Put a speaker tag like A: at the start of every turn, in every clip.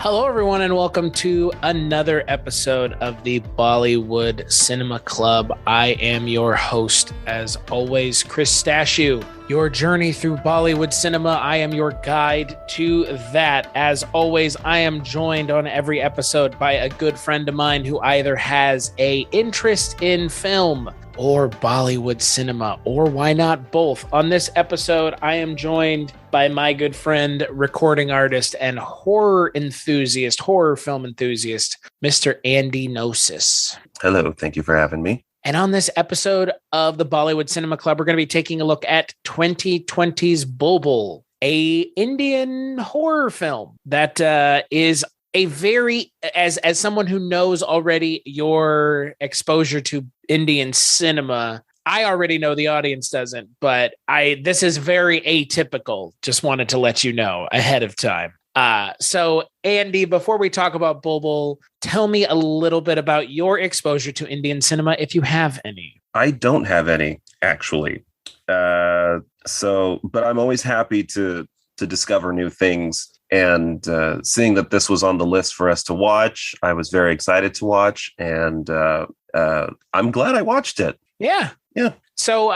A: Hello, everyone, and welcome to another episode of the Bollywood Cinema Club. I am your host, as always, Chris Stashew. Your journey through Bollywood cinema, I am your guide to that. As always, I am joined on every episode by a good friend of mine who either has an interest in film or Bollywood cinema, or why not both? On this episode, I am joined by my good friend, recording artist, and horror film enthusiast, Mr. Andy Gnosis.
B: Hello, thank you for having me.
A: And on this episode of the Bollywood Cinema Club, we're going to be taking a look at 2020's Bulbbul, a Indian horror film that is a very, as someone who knows already your exposure to Indian cinema, I already know the audience doesn't, but this is very atypical. Just wanted to let you know ahead of time. So Andy, before we talk about Bulbbul, tell me a little bit about your exposure to Indian cinema, if you have any.
B: I don't have any, actually. But I'm always happy to discover new things. And seeing that this was on the list for us to watch, I was very excited to watch, and I'm glad I watched it.
A: Yeah.
B: Yeah.
A: So,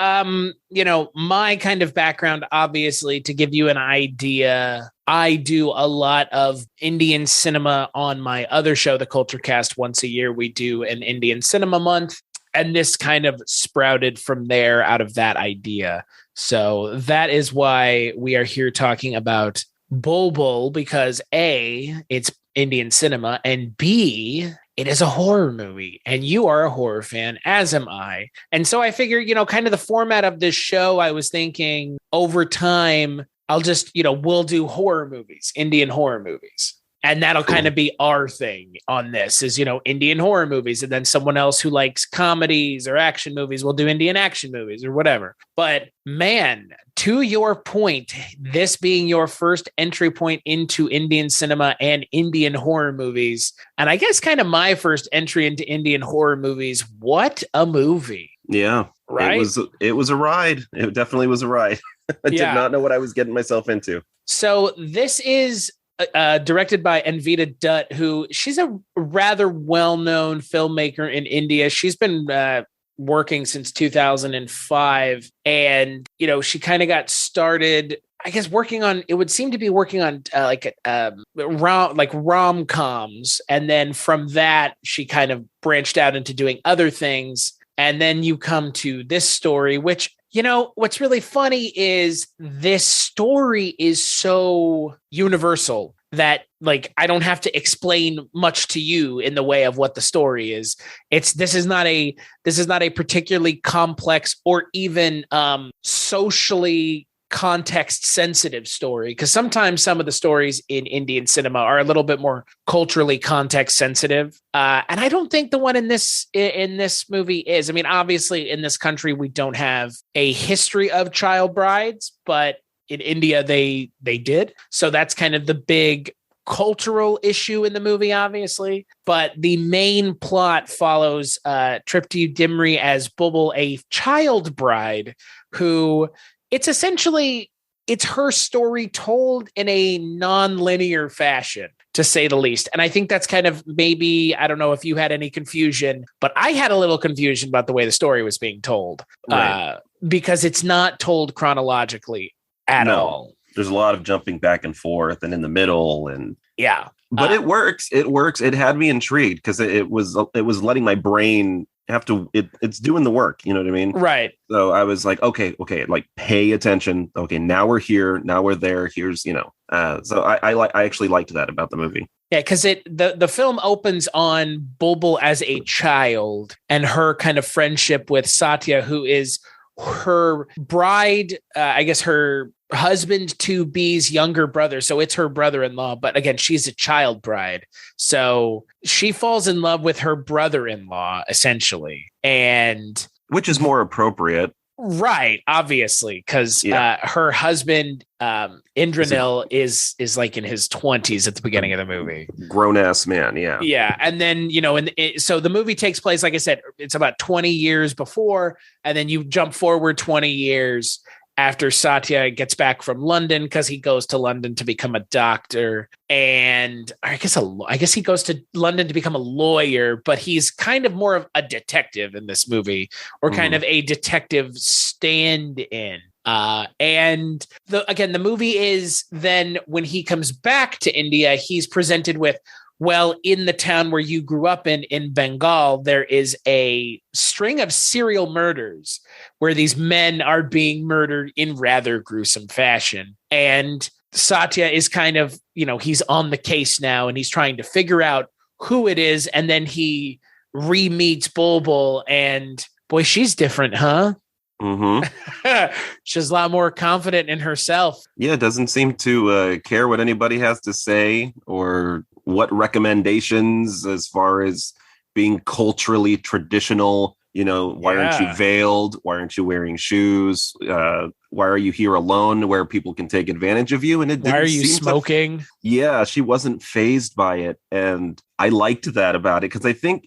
A: my kind of background, obviously, to give you an idea, I do a lot of Indian cinema on my other show, The Culture Cast. Once a year, we do an Indian cinema month, and this kind of sprouted from there out of that idea. So that is why we are here talking about Bulbbul, because A, it's Indian cinema, and B, it is a horror movie, and you are a horror fan, as am I. And so I figure, kind of the format of this show, I was thinking over time, I'll just, we'll do horror movies, Indian horror movies. And that'll kind of be our thing on this is, Indian horror movies. And then someone else who likes comedies or action movies will do Indian action movies or whatever. But man, to your point, this being your first entry point into Indian cinema and Indian horror movies, and I guess kind of my first entry into Indian horror movies, what a movie.
B: Yeah,
A: right.
B: It was a ride. It definitely was a ride. I did not know what I was getting myself into.
A: So this is directed by Anvita Dutt, who she's a rather well-known filmmaker in India. She's been working since 2005, and she kind of got started, I guess, working on rom-coms, and then from that she kind of branched out into doing other things. And then you come to this story, which, what's really funny is this story is so universal that, I don't have to explain much to you in the way of what the story is. This is not a particularly complex or even socially context sensitive story, because sometimes some of the stories in Indian cinema are a little bit more culturally context sensitive, and I don't think the one in this movie is. I mean, obviously in this country we don't have a history of child brides, but in India they did, so that's kind of the big cultural issue in the movie, obviously. But the main plot follows Tripti Dimri as Bulbbul, a child bride who, it's her story told in a non-linear fashion, to say the least. And I think that's kind of, maybe, I don't know if you had any confusion, but I had a little confusion about the way the story was being told, right, because it's not told chronologically at all.
B: There's a lot of jumping back and forth and in the middle, and
A: yeah.
B: But it works. It works. It had me intrigued because it was letting my brain have to, it's doing the work, you know what I mean?
A: Right.
B: So I was like, okay, like pay attention. Okay, now we're here, now we're there. Here's, so I actually liked that about the movie.
A: Yeah, because the film opens on Bulbbul as a child and her kind of friendship with Satya, who is her bride, I guess her husband to be's younger brother. So it's her brother-in-law, but again, she's a child bride. So she falls in love with her brother-in-law, essentially. And
B: which is more appropriate.
A: Right, obviously, because her husband, Indranil, is like in his 20s at the beginning of the movie.
B: Grown-ass man, yeah.
A: Yeah, and then, so the movie takes place, like I said, it's about 20 years before, and then you jump forward 20 years, after Satya gets back from London, because he goes to London to become a doctor, and I guess he goes to London to become a lawyer, but he's kind of more of a detective in this movie, or kind of a detective stand-in. And the movie is then, when he comes back to India, he's presented with, well, in the town where you grew up in Bengal, there is a string of serial murders where these men are being murdered in rather gruesome fashion. And Satya is kind of, he's on the case now, and he's trying to figure out who it is. And then he re-meets Bulbbul, and boy, she's different, huh?
B: Mm-hmm.
A: She's a lot more confident in herself.
B: Yeah, doesn't seem to care what anybody has to say, or what recommendations as far as being culturally traditional. Why aren't you veiled? Why aren't you wearing shoes? Why are you here alone where people can take advantage of you? And
A: why are you smoking?
B: Yeah, she wasn't fazed by it. And I liked that about it, because I think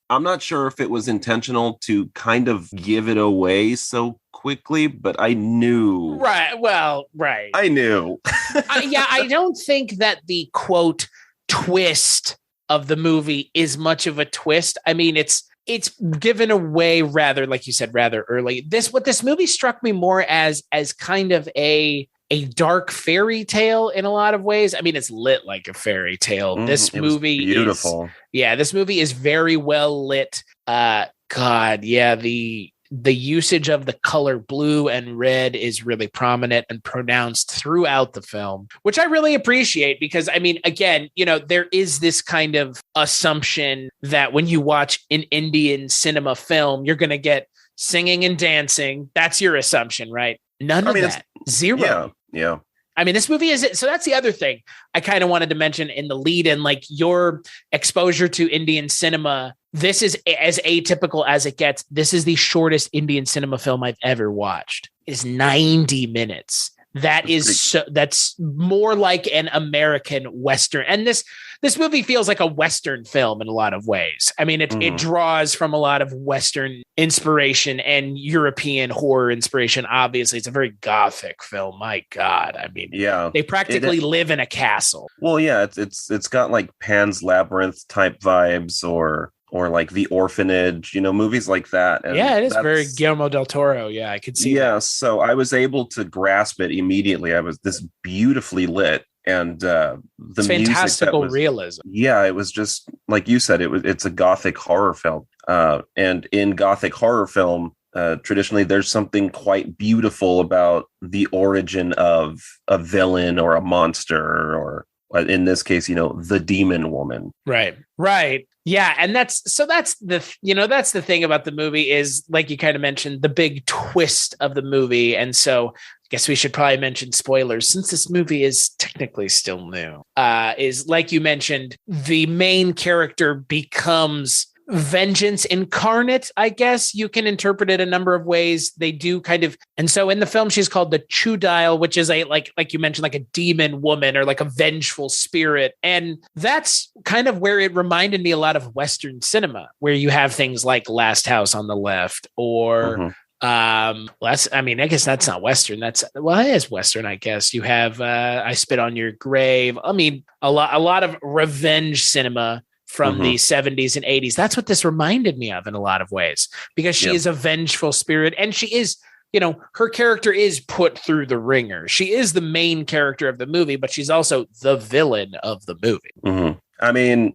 B: I'm not sure if it was intentional to kind of give it away so quickly, but I knew.
A: Right. Well, right.
B: I knew.
A: I don't think that the quote twist of the movie is much of a twist. I mean, it's given away rather, like you said, rather early. What this movie struck me more as kind of a dark fairy tale in a lot of ways. I mean, it's lit like a fairy tale. This movie is beautiful. This movie is very well lit. The usage of the color blue and red is really prominent and pronounced throughout the film, which I really appreciate, because, I mean, again, there is this kind of assumption that when you watch an Indian cinema film, you're going to get singing and dancing. That's your assumption, right? None of that. Zero.
B: Yeah.
A: I mean, this movie is, so that's the other thing I kind of wanted to mention in the lead in, like, your exposure to Indian cinema. This is as atypical as it gets. This is the shortest Indian cinema film I've ever watched. It's 90 minutes. That's more like an American Western. And this movie feels like a Western film in a lot of ways. I mean, it draws from a lot of Western inspiration and European horror inspiration. Obviously, it's a very gothic film. My God. I mean, they practically live in a castle.
B: Well, yeah, it's got like Pan's Labyrinth type vibes, or like The Orphanage, movies like that. And
A: it is very Guillermo del Toro. Yeah, I could see that.
B: Yeah, so I was able to grasp it immediately. I was this beautifully lit, and the
A: fantastical realism.
B: Yeah, it was just like you said. It's a gothic horror film, and in gothic horror film, traditionally there's something quite beautiful about the origin of a villain or a monster, or in this case, the demon woman.
A: Right. Yeah, and that's the thing about the movie is, like you kind of mentioned, the big twist of the movie. And so I guess we should probably mention spoilers, since this movie is technically still new. Is, like you mentioned, the main character becomes vengeance incarnate. I guess you can interpret it a number of ways. They do kind of, and so in the film she's called the Chudile, which is a like you mentioned, like a demon woman, or like a vengeful spirit. And that's kind of where it reminded me a lot of Western cinema, where you have things like Last House on the Left, or I guess that's not Western. It is Western, I guess. You have I Spit on Your Grave. I mean, a lot of revenge cinema from the 70s and 80s. That's what this reminded me of in a lot of ways, because she is a vengeful spirit, and she is, her character is put through the ringer. She is the main character of the movie, but she's also the villain of the movie.
B: I mean,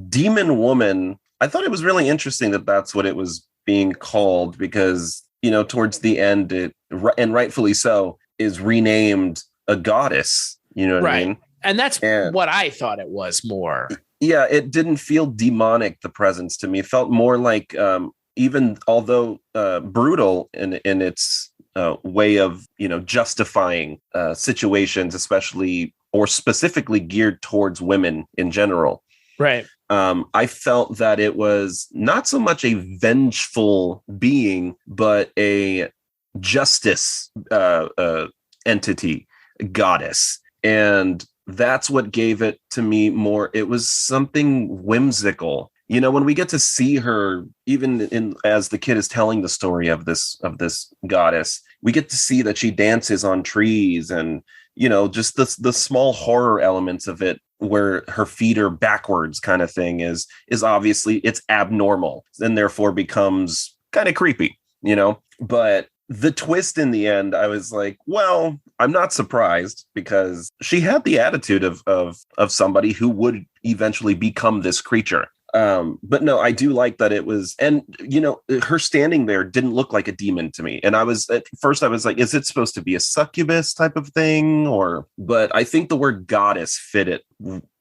B: demon woman, I thought it was really interesting that that's what it was being called, because, towards the end, and rightfully so, is renamed a goddess. You know what I mean?
A: And that's what I thought it was more.
B: Yeah, it didn't feel demonic, the presence, to me. It felt more like, even although brutal in its way of, justifying situations, especially or specifically geared towards women in general.
A: Right.
B: I felt that it was not so much a vengeful being, but a justice entity, goddess. And that's what gave it to me more. It was something whimsical You know, when we get to see her, even in as the kid is telling the story of this goddess, we get to see that she dances on trees, and you know, just the small horror elements of it, where her feet are backwards, kind of thing, is obviously it's abnormal, and therefore becomes kind of creepy, you know. But the twist in the end, I was like, well, I'm not surprised, because she had the attitude of somebody who would eventually become this creature. But no, I do like that it was, and you know, her standing there didn't look like a demon to me. And at first I was like, is it supposed to be a succubus type of thing? But I think the word goddess fit it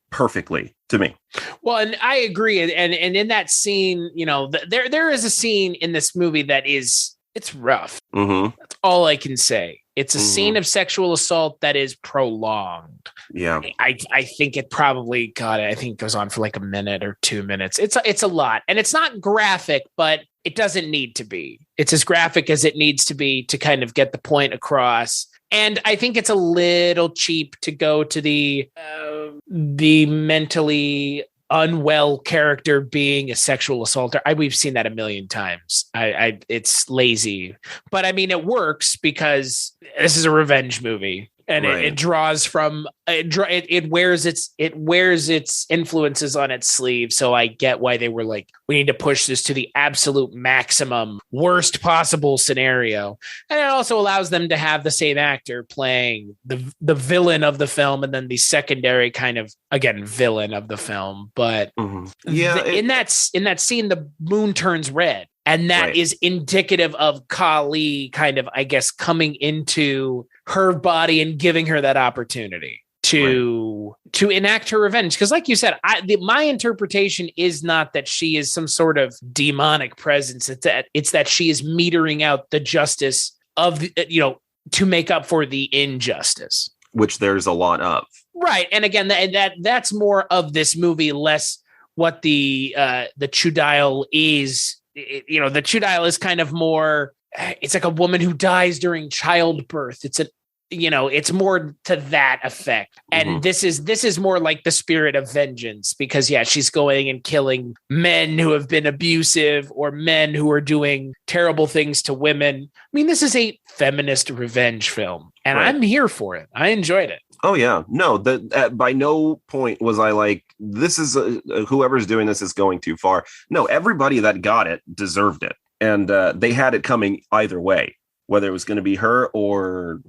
B: perfectly to me.
A: Well, and I agree. And in that scene, you know, there is a scene in this movie that it's rough.
B: Mm-hmm.
A: That's all I can say. It's a
B: Mm-hmm.
A: scene of sexual assault that is prolonged.
B: Yeah.
A: I think it probably I think it goes on for like a minute or 2 minutes. It's a lot. And it's not graphic, but it doesn't need to be. It's as graphic as it needs to be to kind of get the point across. And I think it's a little cheap to go to the mentally unwell character being a sexual assaulter. We've seen that a million times. It's lazy, but I mean, it works because this is a revenge movie, and
B: Right.
A: it draws from it wears its influences on its sleeve. So I get why they were like, we need to push this to the absolute maximum, worst possible scenario. And it also allows them to have the same actor playing the villain of the film, and then the secondary kind of, again, villain of the film. But
B: Mm-hmm. Yeah,
A: in that scene, the moon turns red. And that
B: Right.
A: is indicative of Kali kind of, I guess, coming into her body and giving her that opportunity to enact her revenge. Because like you said, my interpretation is not that she is some sort of demonic presence. It's that she is metering out the justice of to make up for the injustice,
B: which there's a lot of.
A: Right. And again, that's more of this movie, less what the Chudile is. The Chudile is kind of more, it's like a woman who dies during childbirth. It's more to that effect. And
B: Mm-hmm.
A: this is more like the spirit of vengeance, because she's going and killing men who have been abusive or men who are doing terrible things to women. I mean, this is a feminist revenge film, and
B: Right.
A: I'm here for it. I enjoyed it.
B: Oh yeah, no. By no point was I like, this is whoever's doing this is going too far. No, everybody that got it deserved it, and they had it coming either way, whether it was going to be her or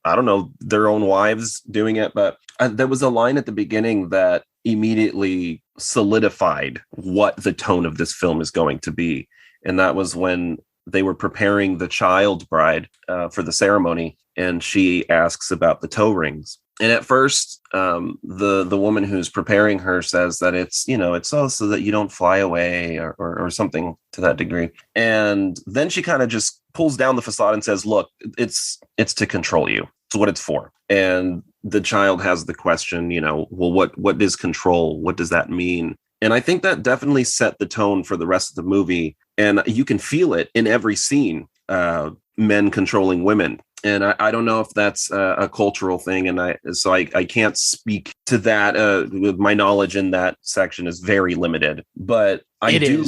B: I don't know, their own wives doing it. But there was a line at the beginning that immediately solidified what the tone of this film is going to be, and that was when they were preparing the child bride for the ceremony, and she asks about the toe rings. And at first, the woman who's preparing her says that it's also that you don't fly away or something to that degree. And then she kind of just pulls down the facade and says, look, it's to control you. It's what it's for. And the child has the question, well, what is control? What does that mean? And I think that definitely set the tone for the rest of the movie. And you can feel it in every scene, men controlling women. And I don't know if that's a cultural thing. And I can't speak to that. My knowledge in that section is very limited. But I do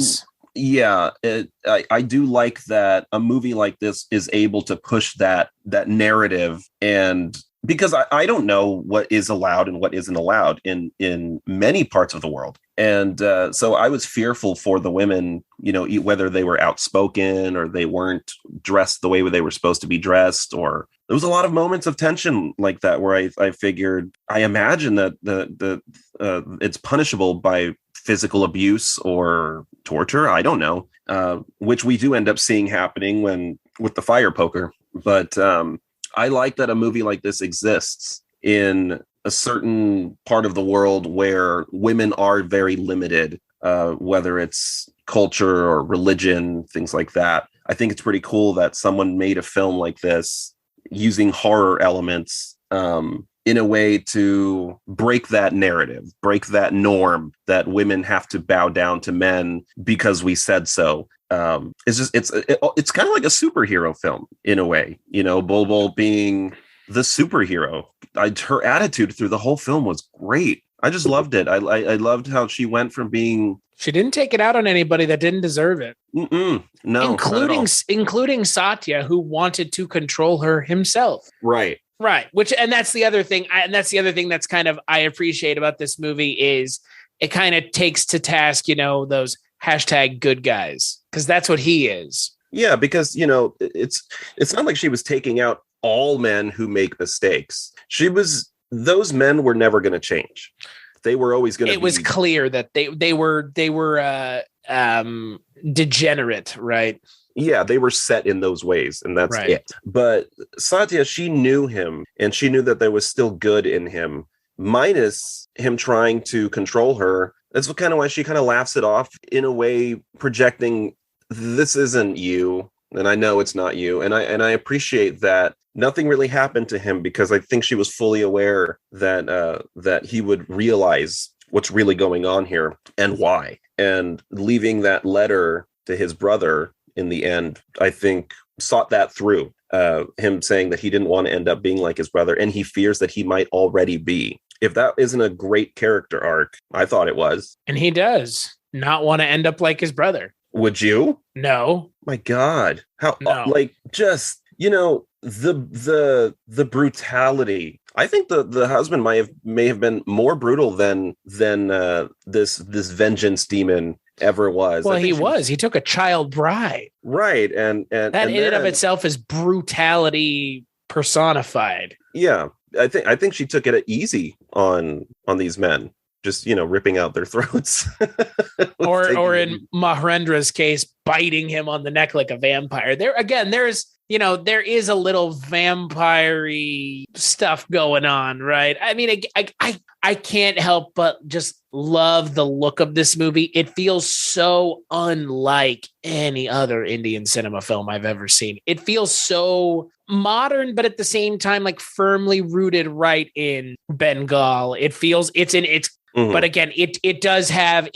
B: like that a movie like this is able to push that narrative, and because I don't know what is allowed and what isn't allowed in many parts of the world. And so I was fearful for the women, whether they were outspoken or they weren't dressed the way they were supposed to be dressed, or there was a lot of moments of tension like that where I imagine that it's punishable by physical abuse or torture. I don't know, which we do end up seeing happening with the fire poker. But I like that a movie like this exists in a certain part of the world where women are very limited, whether it's culture or religion, things like that. I think it's pretty cool that someone made a film like this using horror elements in a way to break that narrative, break that norm that women have to bow down to men because we said so. It's kind of like a superhero film in a way, Bulbbul being the superhero. Her attitude through the whole film was great. I just loved it. I loved how she went from being
A: She didn't take it out on anybody that didn't deserve it.
B: No,
A: including Satya, who wanted to control her himself.
B: Right.
A: Right. And that's the other thing. That's kind of I appreciate about this movie is it kind of takes to task, those hashtag good guys, because that's what he is.
B: Yeah, because, it's not like she was taking out all men who make mistakes. Those men were never going to change. They were always going to be.
A: It was clear that they were degenerate, right?
B: Yeah, they were set in those ways, and that's right. It. But Satya, she knew him, and she knew that there was still good in him, minus him trying to control her. That's kind of why she kind of laughs it off in a way, projecting, this isn't you, and I know it's not you. And I appreciate that nothing really happened to him, because I think she was fully aware that he would realize what's really going on here and why. And leaving that letter to his brother in the end, I think sought that through. Him saying that he didn't want to end up being like his brother, and he fears that he might already be. If that isn't a great character arc, I thought it was. And
A: he does not want to end up like his brother.
B: Would you?
A: No.
B: My God. How,
A: no.
B: Just, the brutality. I think the husband may have been more brutal than this vengeance demon ever was.
A: Well, he took a child bride.
B: Right. And
A: that in and of itself is brutality personified.
B: Yeah. I think she took it easy on these men, just, ripping out their throats.
A: or in Maharendra's case, biting him on the neck like a vampire. There is a little vampire-y stuff going on, right? I mean, I can't help but just love the look of this movie. It feels so unlike any other Indian cinema film I've ever seen. It feels so modern, but at the same time, like firmly rooted right in Bengal. But again, it does have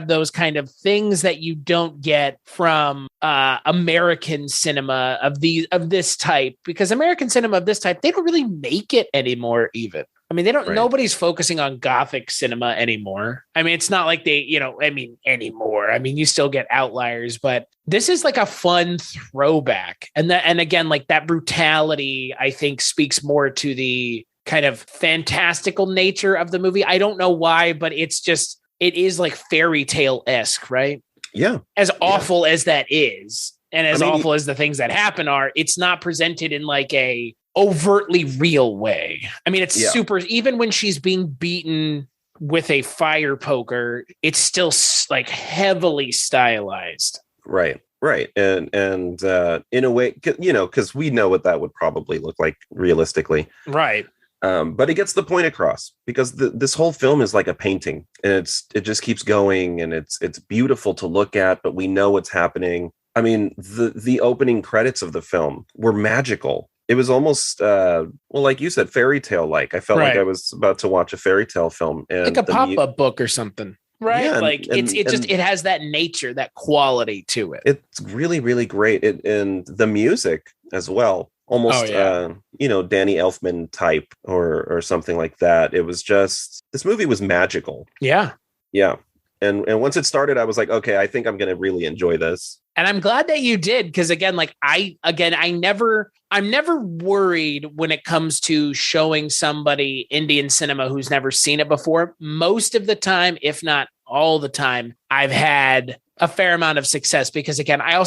A: those kind of things that you don't get from American cinema of this type, because American cinema of this type, they don't really make it anymore even. I mean, nobody's focusing on Gothic cinema anymore. I mean, it's not like anymore. I mean, you still get outliers, but this is like a fun throwback. And again, like that brutality, I think speaks more to the kind of fantastical nature of the movie. I don't know why, but it is like fairy tale-esque, right?
B: Yeah.
A: As awful as that is, and as awful as the things that happen are, it's not presented in like a overtly real way. I mean, it's super, even when she's being beaten with a fire poker, it's still like heavily stylized.
B: Right. Right. And in a way, because we know what that would probably look like realistically.
A: Right.
B: But it gets the point across, because this whole film is like a painting, and it just keeps going, and it's beautiful to look at, but we know what's happening. I mean, the opening credits of the film were magical. It was almost, like you said, fairy tale like. I felt like I was about to watch a fairy tale film, and
A: like a pop-up book or something. Right.
B: Yeah,
A: it has that nature, that quality to it.
B: It's really, really great. And the music as well. Almost, Danny Elfman type or something like that. It was just, this movie was magical.
A: Yeah.
B: Yeah. And once it started, I was like, okay, I think I'm going to really enjoy this.
A: And I'm glad that you did. Cause again, I'm never worried when it comes to showing somebody Indian cinema who's never seen it before. Most of the time, if not all the time, I've had a fair amount of success, because again, I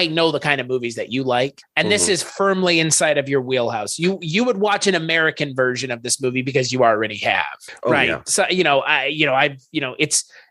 A: know the kind of movies that you like, and this is firmly inside of your wheelhouse. You would watch an American version of this movie because you already have, right? Yeah. So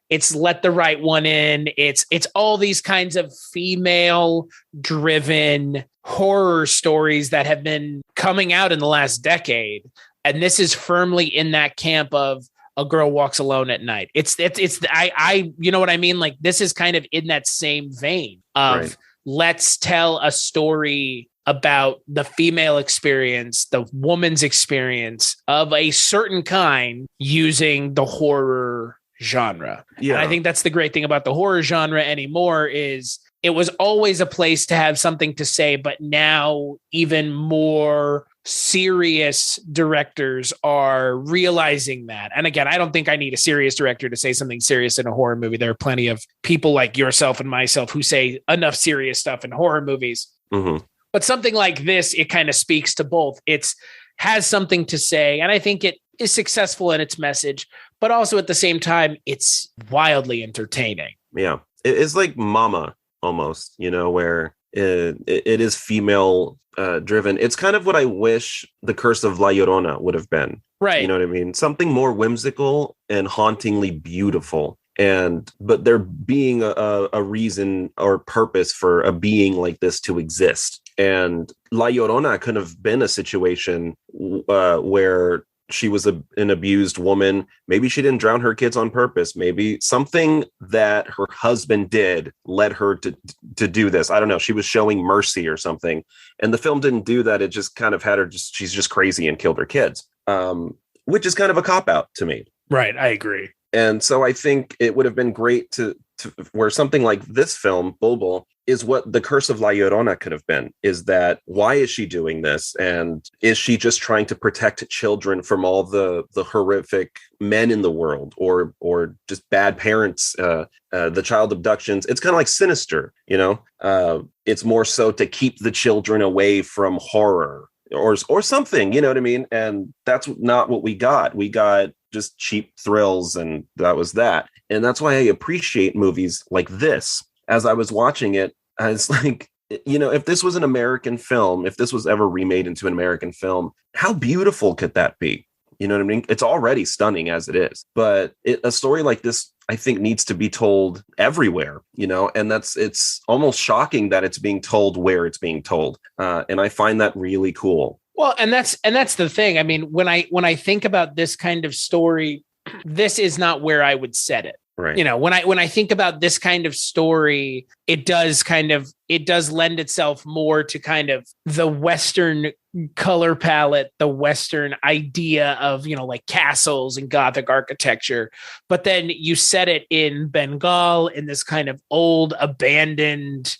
A: it's Let the Right One In. It's all these kinds of female-driven horror stories that have been coming out in the last decade, and this is firmly in that camp of a girl walks alone at night. It's you know what I mean? Like, this is kind of in that same vein of. Right. Let's tell a story about the female experience, the woman's experience of a certain kind using the horror genre. Yeah. And I think that's the great thing about the horror genre anymore is it was always a place to have something to say, but now even more serious directors are realizing that. And again, I don't think I need a serious director to say something serious in a horror movie. There are plenty of people like yourself and myself who say enough serious stuff in horror movies. Mm-hmm. But something like this, it kind of speaks to both. It's has something to say, and I think it is successful in its message, but also at the same time, it's wildly entertaining.
B: Yeah. It's like Mama almost, where it is female driven. It's kind of what I wish The Curse of La Llorona would have been.
A: Right.
B: You know what I mean? Something more whimsical and hauntingly beautiful. But there being a reason or purpose for a being like this to exist. And La Llorona could have been a situation where she was an abused woman. Maybe she didn't drown her kids on purpose. Maybe something that her husband did led her to do this. I don't know. She was showing mercy or something. And the film didn't do that. It just kind of had her she's just crazy and killed her kids, which is kind of a cop-out to me.
A: Right. I agree.
B: And so I think it would have been great to where something like this film, Bulbbul, is what The Curse of La Llorona could have been. Is that why is she doing this? And is she just trying to protect children from all the horrific men in the world or just bad parents, the child abductions? It's kind of like Sinister, it's more so to keep the children away from horror or something, you know what I mean? And that's not what we got. We got just cheap thrills, and that was that. And that's why I appreciate movies like this. As I was watching it, I was like, if this was an American film, if this was ever remade into an American film, how beautiful could that be? You know what I mean? It's already stunning as it is, but a story like this, I think, needs to be told everywhere, and it's almost shocking that it's being told where it's being told. And I find that really cool.
A: Well, and that's the thing. I mean, when I think about this kind of story, this is not where I would set it.
B: Right.
A: When I think about this kind of story, it does lend itself more to kind of the Western color palette, the Western idea of, like castles and Gothic architecture. But then you set it in Bengal in this kind of old, abandoned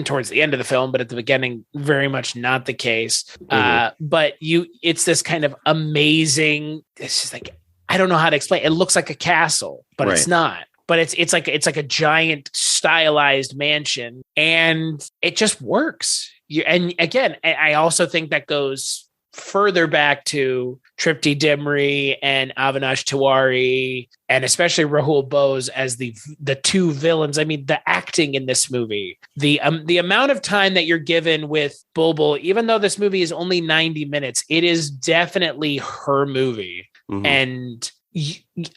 A: towards the end of the film, but at the beginning, very much not the case. Mm-hmm. But it's this kind of amazing, it's just like, I don't know how to explain. It looks like a castle, but right. It's not. But it's like a giant stylized mansion, and it just works. And again, I also think that goes further back to Tripti Dimri and Avinash Tiwari, and especially Rahul Bose as the two villains. I mean, the acting in this movie, the amount of time that you're given with Bulbbul, even though this movie is only 90 minutes, it is definitely her movie. Mm-hmm. And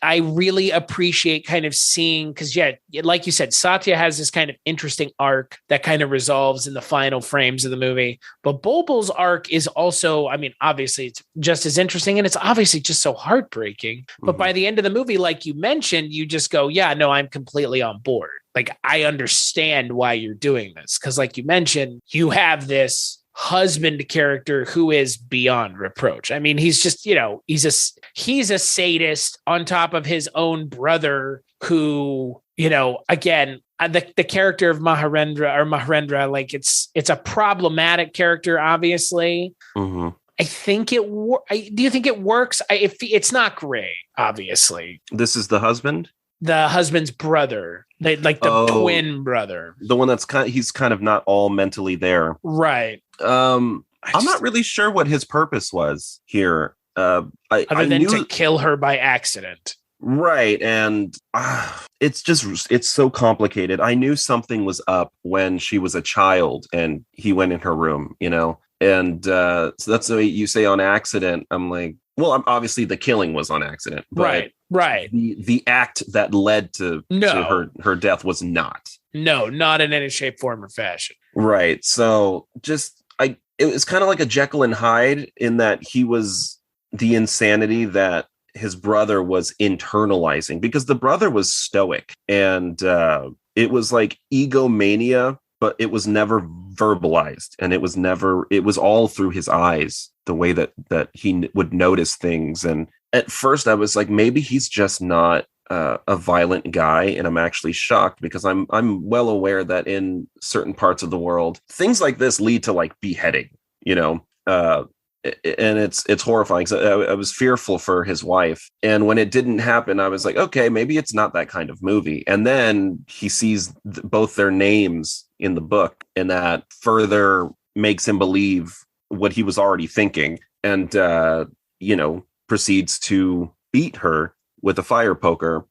A: I really appreciate kind of seeing, because like you said, Satya has this kind of interesting arc that kind of resolves in the final frames of the movie. But Bulbbul's arc is also, I mean, obviously it's just as interesting, and it's obviously just so heartbreaking. Mm-hmm. But by the end of the movie, like you mentioned, you just go, yeah, no, I'm completely on board. Like, I understand why you're doing this. Because like you mentioned, you have this husband character who is beyond reproach. I mean, he's just, he's a sadist on top of his own brother who, again, the character of Maharendra, like it's a problematic character, obviously. Mm-hmm. I think do you think it works? It's not great, obviously.
B: This is the husband?
A: The husband's brother, like the twin brother, the one
B: that's he's kind of not all mentally there,
A: right?
B: I'm not really sure what his purpose was here, other
A: than to kill her by accident,
B: right? And it's so complicated. I knew something was up when she was a child and he went in her room, and so that's the way you say on accident. I'm like, well, obviously the killing was on accident, but
A: right.
B: The act that led to her death was not.
A: No, not in any shape, form, or fashion.
B: Right. So it was kind of like a Jekyll and Hyde in that he was the insanity that his brother was internalizing, because the brother was stoic, and it was like egomania, but it was never verbalized, and it was all through his eyes, the way that he would notice things. And at first I was like, maybe he's just not a violent guy, and I'm actually shocked because I'm well aware that in certain parts of the world, things like this lead to like beheading, you know, and it's horrifying. So I was fearful for his wife, and when it didn't happen, I was like, okay, maybe it's not that kind of movie. And then he sees both their names in the book, and that further makes him believe what he was already thinking, and proceeds to beat her with a fire poker,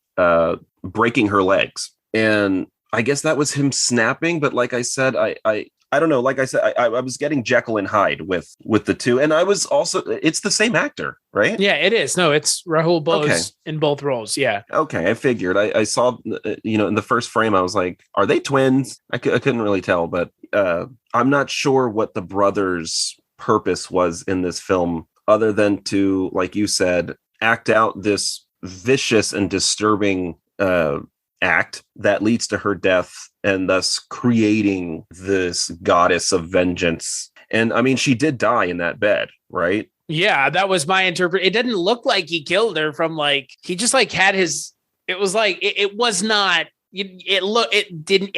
B: breaking her legs. And I guess that was him snapping. But like I said, I don't know. Like I said, I was getting Jekyll and Hyde with the two. And I was also, it's the same actor, right?
A: Yeah, it is. No, it's Rahul Bose in both roles. Yeah.
B: Okay. I figured I saw, in the first frame, I was like, are they twins? I couldn't really tell, but I'm not sure what the brothers' purpose was in this film, other than to, like you said, act out this vicious and disturbing act that leads to her death, and thus creating this goddess of vengeance. And I mean, she did die in that bed, right?
A: Yeah, that was my interpret. It didn't look like he killed her from like, he just like had his, it was like, it was not, it didn't,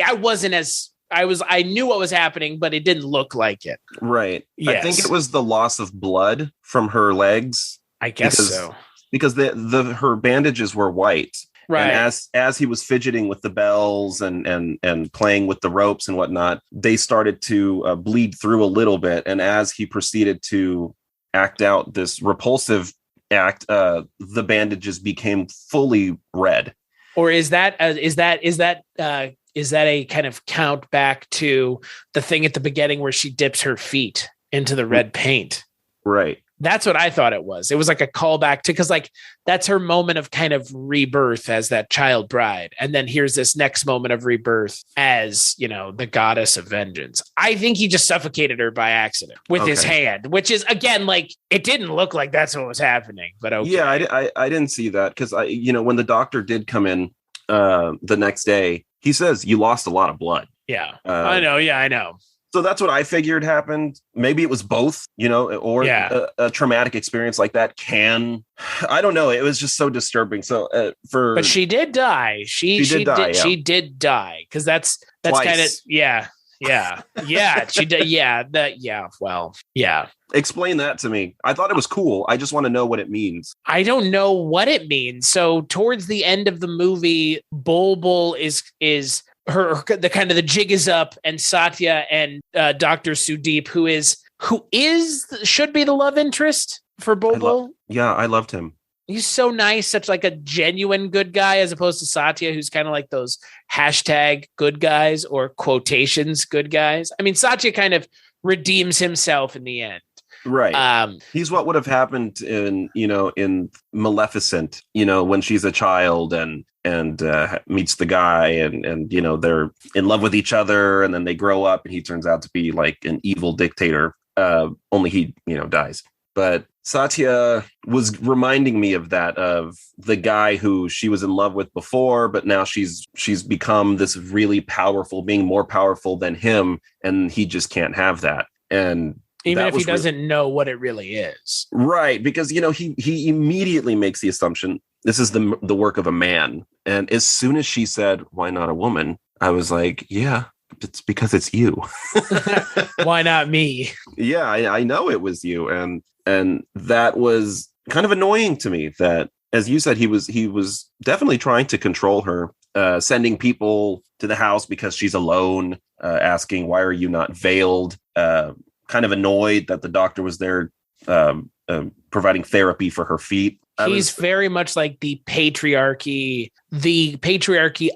A: I knew what was happening, but it didn't look like it.
B: Right.
A: Yes.
B: I think it was the loss of blood from her legs.
A: I guess so.
B: Because her bandages were white. Right. And as he was fidgeting with the bells and playing with the ropes and whatnot, they started to bleed through a little bit. And as he proceeded to act out this repulsive act, the bandages became fully red.
A: Or is that a kind of count back to the thing at the beginning where she dips her feet into the red paint?
B: Right.
A: That's what I thought it was. It was like a callback to, because like that's her moment of kind of rebirth as that child bride. And then here's this next moment of rebirth as, the goddess of vengeance. I think he just suffocated her by accident with his hand, which is, again, like, it didn't look like that's what was happening. But okay.
B: Yeah, I didn't see that because when the doctor did come in the next day, he says, you lost a lot of blood.
A: Yeah, I know. Yeah, I know.
B: So that's what I figured happened. Maybe it was both, or a traumatic experience like that I don't know. It was just so disturbing. So but she did die. She did die. Cause that's kind of, yeah. She did. Yeah. Well, yeah. Explain that to me. I thought it was cool. I just want to know what it means.
A: I don't know what it means. So towards the end of the movie, Bulbbul is the kind of the jig is up, and Satya and Dr. Sudeep, who should be the love interest for Bulbbul.
B: I loved him.
A: He's so nice, such like a genuine good guy, as opposed to Satya, who's kind of like those hashtag good guys or quotations good guys. I mean, Satya kind of redeems himself in the end.
B: Right. He's what would have happened in Maleficent, when she's a child and meets the guy and they're in love with each other, and then they grow up and he turns out to be like an evil dictator. Only he, dies. But Satya was reminding me of the guy who she was in love with before, but now she's become this really powerful being, more powerful than him, and he just can't have that. And
A: even if he doesn't know what it really is.
B: Right. Because, he immediately makes the assumption this is the work of a man. And as soon as she said, why not a woman? I was like, yeah, it's because it's you.
A: Why not me?
B: Yeah, I know it was you. And that was kind of annoying to me that, as you said, he was definitely trying to control her, sending people to the house because she's alone, asking, why are you not veiled? Kind of annoyed that the doctor was there providing therapy for her feet.
A: He's very much like the patriarchy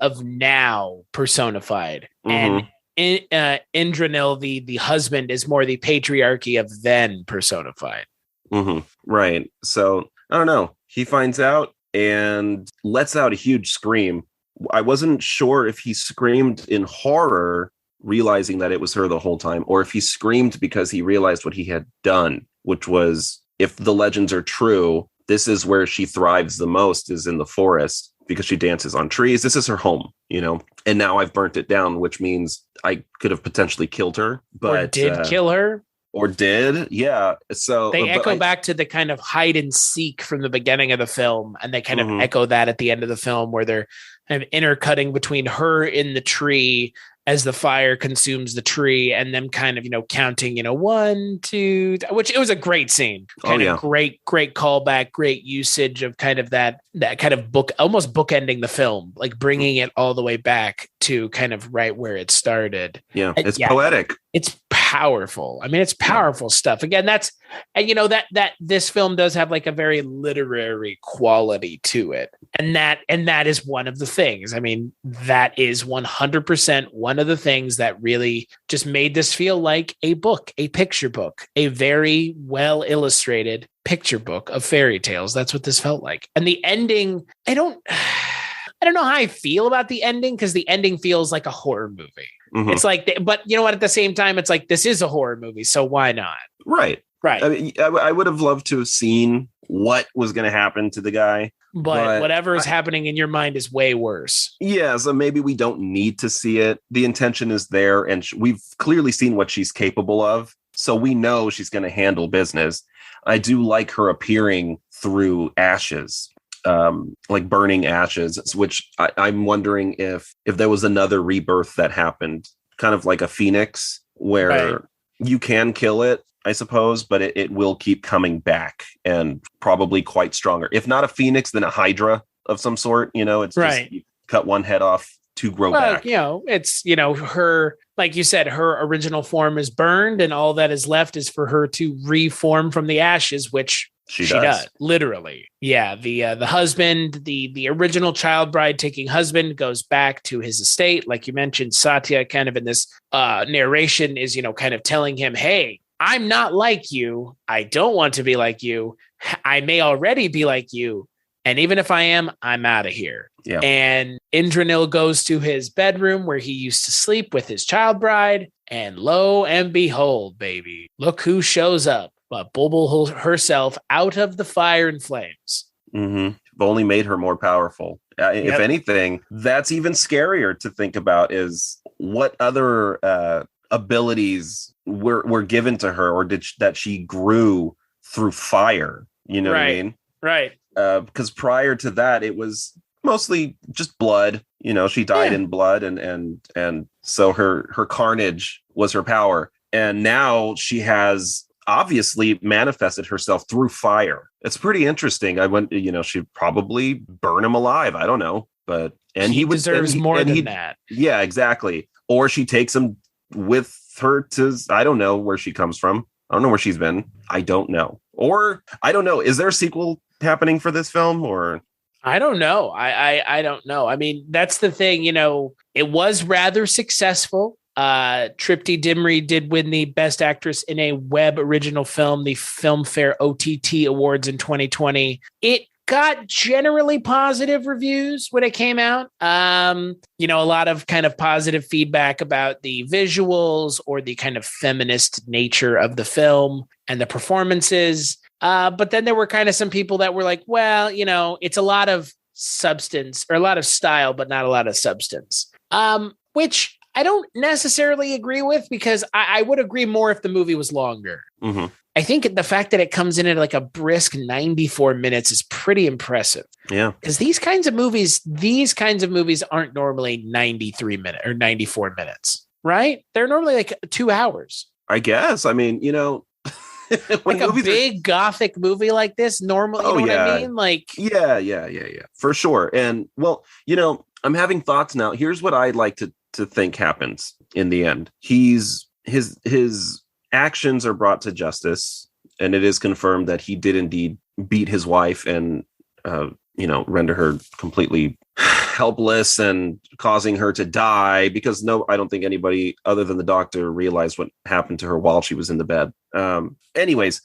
A: of now personified. Mm-hmm. And Indranil, the husband, is more the patriarchy of then personified.
B: Mm-hmm. Right. So I don't know. He finds out and lets out a huge scream. I wasn't sure if he screamed in horror, realizing that it was her the whole time, or if he screamed because he realized what he had done, which was, if the legends are true, this is where she thrives the most, is in the forest, because she dances on trees. This is her home, and now I've burnt it down, which means I could have potentially killed her, but
A: kill her,
B: Or did. Yeah. So
A: They echo back to the kind of hide and seek from the beginning of the film. And they kind of echo that at the end of the film where they're kind of intercutting between her in the tree as the fire consumes the tree and them kind of, counting, 1, 2, which it was a great scene. Kind of great callback, great usage of kind of that kind of almost bookending the film, like bringing it all the way back to kind of right where it started.
B: Yeah. It's poetic.
A: It's powerful. I mean, it's powerful stuff. Again, that this film does have like a very literary quality to it. And that is one of the things. I mean, that is 100% one of the things that really just made this feel like a book, a picture book, a very well illustrated picture book of fairy tales. That's what this felt like. And the ending, I don't know how I feel about the ending, because the ending feels like a horror movie. Mm-hmm. It's like, but you know what? At the same time, it's like, this is a horror movie, so why not?
B: Right. I mean, I would have loved to have seen what was going to happen to the guy.
A: But whatever is happening in your mind is way worse.
B: Yeah, so maybe we don't need to see it. The intention is there, and we've clearly seen what she's capable of. So we know she's going to handle business. I do like her appearing through ashes. Like burning ashes, which I'm wondering if there was another rebirth that happened, kind of like a phoenix, where you can kill it, I suppose, but it will keep coming back and probably quite stronger. If not a phoenix, then a hydra of some sort. It's just you cut one head off to grow back.
A: It's her, like you said, her original form is burned, and all that is left is for her to reform from the ashes, which she does literally. Yeah. The husband, the original child bride taking husband goes back to his estate. Like you mentioned, Satya kind of in this narration is, kind of telling him, hey, I'm not like you. I don't want to be like you. I may already be like you. And even if I am, I'm out of here. Yeah. And Indranil goes to his bedroom where he used to sleep with his child bride. And lo and behold, baby, look who shows up. But Bulbbul herself out of the fire and flames.
B: Mm-hmm. Only made her more powerful. If anything, that's even scarier to think about is what other abilities were given to her, or that she grew through fire. You know what I mean?
A: Right.
B: Because prior to that, it was mostly just blood. She died in blood, and so her carnage was her power. And now she has obviously manifested herself through fire. It's pretty interesting. She'd probably burn him alive. I don't know, but he
A: deserves more than that.
B: Yeah, exactly. Or she takes him with her to, I don't know where she comes from. I don't know where she's been. I don't know. Or I don't know. Is there a sequel happening for this film, or?
A: I don't know. I don't know. I mean, that's the thing, it was rather successful. Tripti Dimri did win the Best Actress in a Web Original Film, the Filmfare OTT Awards in 2020. It got generally positive reviews when it came out. A lot of kind of positive feedback about the visuals or the kind of feminist nature of the film and the performances. But then there were kind of some people that were like, well, it's a lot of substance or a lot of style, but not a lot of substance, which I don't necessarily agree with, because I would agree more if the movie was longer. Mm-hmm. I think the fact that it comes in at like a brisk 94 minutes is pretty impressive.
B: Yeah.
A: Because these kinds of movies aren't normally 93 minutes or 94 minutes, right? They're normally like 2 hours.
B: I guess. I mean,
A: like a big gothic movie like this, normally, what I mean? Like,
B: yeah, for sure. And well, I'm having thoughts now. Here's what I'd like to think happens in the end. His actions are brought to justice, and it is confirmed that he did indeed beat his wife and render her completely helpless and causing her to die, because I don't think anybody other than the doctor realized what happened to her while she was in the bed. Anyways,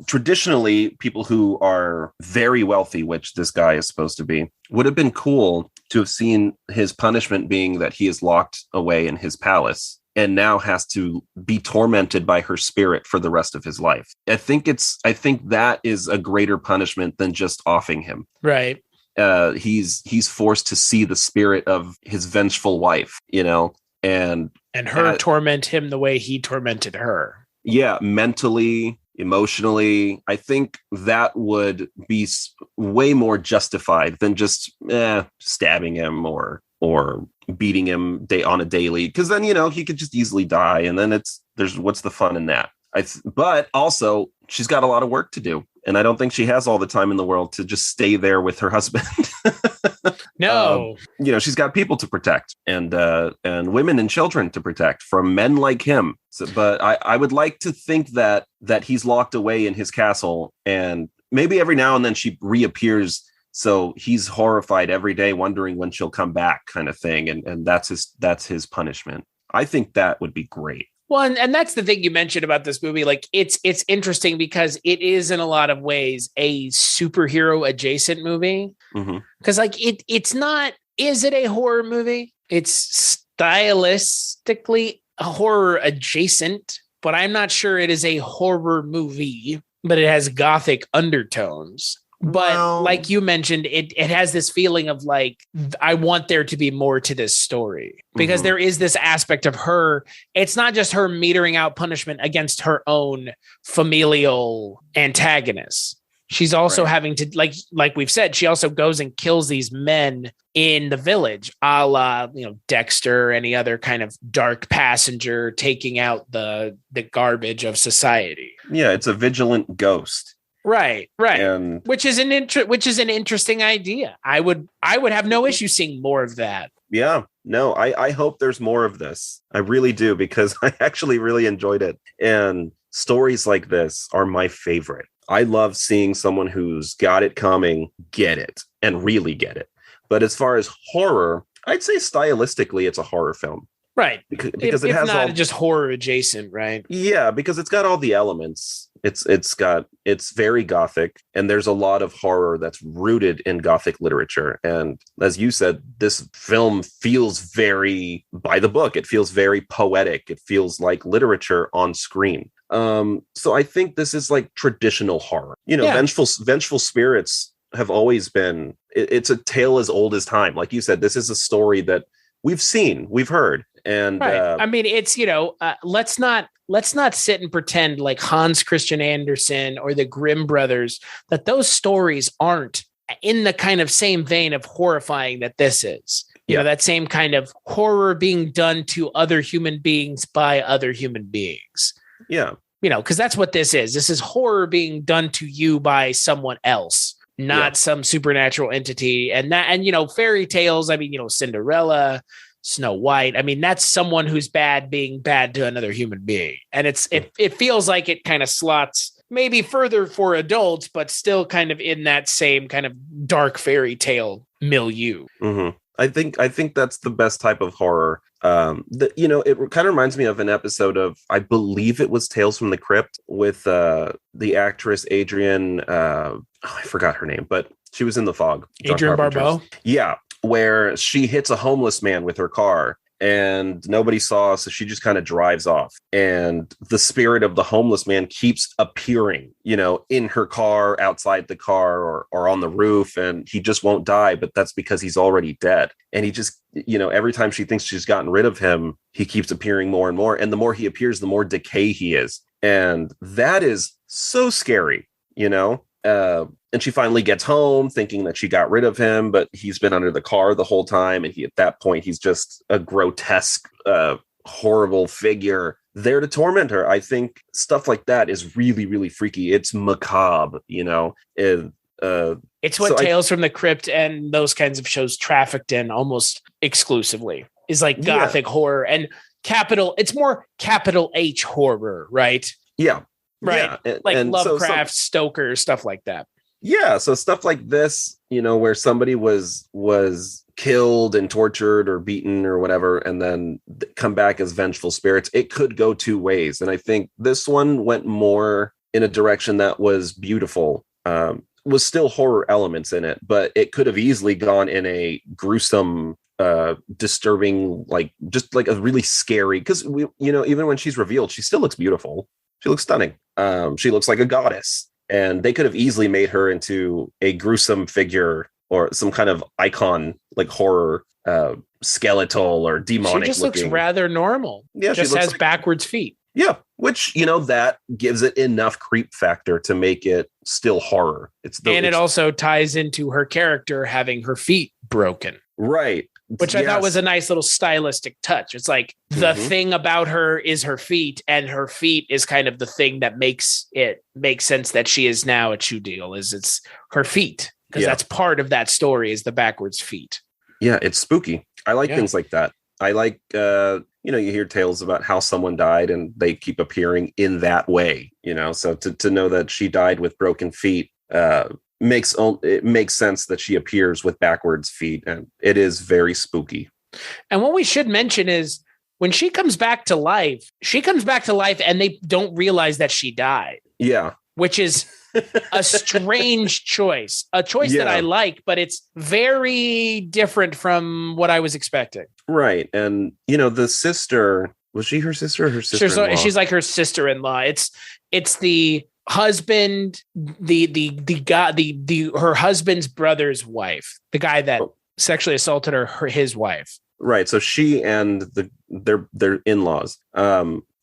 B: traditionally, people who are very wealthy, which this guy is supposed to be, would have been cool to have seen his punishment being that he is locked away in his palace and now has to be tormented by her spirit for the rest of his life. I think that is a greater punishment than just offing him.
A: Right.
B: He's forced to see the spirit of his vengeful wife, and
A: her torment him the way he tormented her.
B: Yeah, mentally, emotionally, I think that would be way more justified than just stabbing him or beating him on a daily, because then he could just easily die, and then there's what's the fun in that? But also she's got a lot of work to do, and I don't think she has all the time in the world to just stay there with her husband.
A: No,
B: she's got people to protect and women and children to protect from men like him. So, but I would like to think that he's locked away in his castle, and maybe every now and then she reappears. So he's horrified every day, wondering when she'll come back, kind of thing. And that's his punishment. I think that would be great.
A: Well, and that's the thing you mentioned about this movie. Like, it's interesting because it is in a lot of ways a superhero adjacent movie. Because it's not. Is it a horror movie? It's stylistically a horror adjacent, but I'm not sure it is a horror movie. But it has gothic undertones. But like you mentioned, it has this feeling of like, I want there to be more to this story, because there is this aspect of her. It's not just her metering out punishment against her own familial antagonists. She's also having to, like we've said, she also goes and kills these men in the village, a la, Dexter, any other kind of dark passenger taking out the garbage of society.
B: Yeah, it's a vigilant ghost.
A: Right.
B: And
A: which is an interesting idea. I would have no issue seeing more of that.
B: Yeah, no, I hope there's more of this. I really do, because I actually really enjoyed it. And stories like this are my favorite. I love seeing someone who's got it coming, get it, and really get it. But as far as horror, I'd say stylistically, it's a horror film.
A: Right.
B: Because it has
A: not just horror adjacent, right?
B: Yeah, because it's got all the elements. It's very gothic, and there's a lot of horror that's rooted in gothic literature. And as you said, this film feels very by the book. It feels very poetic. It feels like literature on screen. So I think this is like traditional horror. Vengeful spirits have always been. It's a tale as old as time. Like you said, this is a story that we've seen, we've heard. And
A: right. I mean, it's, let's not sit and pretend like Hans Christian Andersen or the Grimm brothers, that those stories aren't in the kind of same vein of horrifying that this is. That same kind of horror being done to other human beings by other human beings.
B: Yeah.
A: Because that's what this is. This is horror being done to you by someone else, not some supernatural entity. And fairy tales, I mean, Cinderella, Snow White. I mean, that's someone who's bad being bad to another human being. And it feels like it kind of slots maybe further for adults, but still kind of in that same kind of dark fairy tale milieu.
B: Mm-hmm. I think that's the best type of horror. It kind of reminds me of an episode of, I believe it was Tales from the Crypt, with the actress Adrienne. I forgot her name, but she was in The Fog.
A: Adrienne Barbeau.
B: Yeah. Where she hits a homeless man with her car and nobody saw, so she just kind of drives off. And the spirit of the homeless man keeps appearing, in her car, outside the car, or on the roof, and he just won't die, but that's because he's already dead. And he just, every time she thinks she's gotten rid of him, he keeps appearing more and more. And the more he appears, the more decay he is. And that is so scary, and she finally gets home thinking that she got rid of him, but he's been under the car the whole time. And at that point, he's just a grotesque, horrible figure there to torment her. I think stuff like that is really, really freaky. It's macabre, it's what
A: Tales from the Crypt and those kinds of shows trafficked in almost exclusively, is like gothic horror and it's more capital H horror, right?
B: Yeah.
A: Right.
B: Yeah.
A: Like Lovecraft, Stoker, stuff like that.
B: Yeah. So stuff like this, where somebody was killed and tortured or beaten or whatever, and then come back as vengeful spirits, it could go two ways. And I think this one went more in a direction that was beautiful, was still horror elements in it, but it could have easily gone in a gruesome, disturbing, just like a really scary, because even when she's revealed, she still looks beautiful. She looks stunning. She looks like a goddess, and they could have easily made her into a gruesome figure or some kind of icon, like horror, skeletal or demonic.
A: She just
B: looking.
A: looks rather normal.
B: Yeah,
A: just has backwards feet.
B: Yeah, which, that gives it enough creep factor to make it still horror.
A: It also ties into her character having her feet broken.
B: Right.
A: Which I thought was a nice little stylistic touch. It's like the thing about her is her feet, and her feet is kind of the thing that makes it make sense that she is now a Chew Deal, is it's her feet. Because that's part of that story, is the backwards feet.
B: Yeah, it's spooky. I like things like that. I like, you hear tales about how someone died and they keep appearing in that way, so to know that she died with broken feet, it makes sense that she appears with backwards feet, and it is very spooky.
A: And what we should mention is when she comes back to life and they don't realize that she died.
B: Yeah.
A: Which is a strange choice, that I like, but it's very different from what I was expecting.
B: Right. And, the sister, was she her sister or her sister-in-law?
A: She's like her sister-in-law. It's the husband, her husband's brother's wife, the guy that sexually assaulted his wife.
B: Right. So she and their in-laws.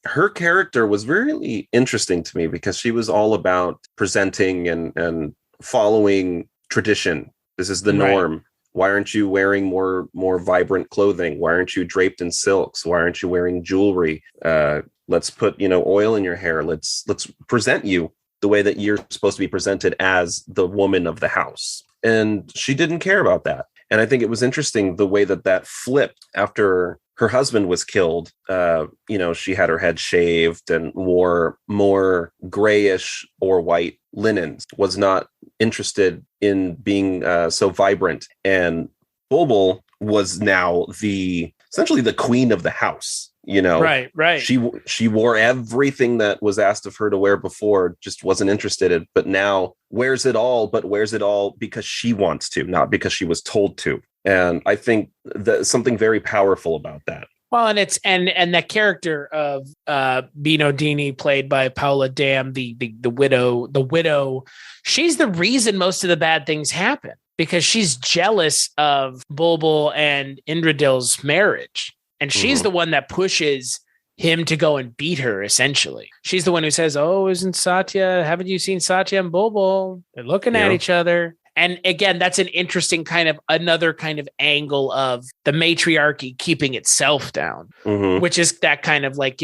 B: Her character was really interesting to me because she was all about presenting and following tradition. This is the norm. Right. Why aren't you wearing more vibrant clothing? Why aren't you draped in silks? Why aren't you wearing jewelry? Let's put, oil in your hair. Let's present you the way that you're supposed to be presented as the woman of the house. And she didn't care about that. And I think it was interesting the way that flipped after her husband was killed. She had her head shaved and wore more grayish or white linens, was not interested in being so vibrant. And Bulbbul was now essentially the queen of the house.
A: Right.
B: She wore everything that was asked of her to wear before, just wasn't interested in, but now wears it all because she wants to, not because she was told to. And I think that something very powerful about that.
A: Well, and it's and that character of Bino Dini, played by Paula Dam, the widow, she's the reason most of the bad things happen, because she's jealous of Bulbbul and Indradil's marriage. And she's the one that pushes him to go and beat her, essentially. She's the one who says, haven't you seen Satya and Bulbbul? They're looking at each other. And again, that's another kind of angle of the matriarchy keeping itself down, which is that kind of like,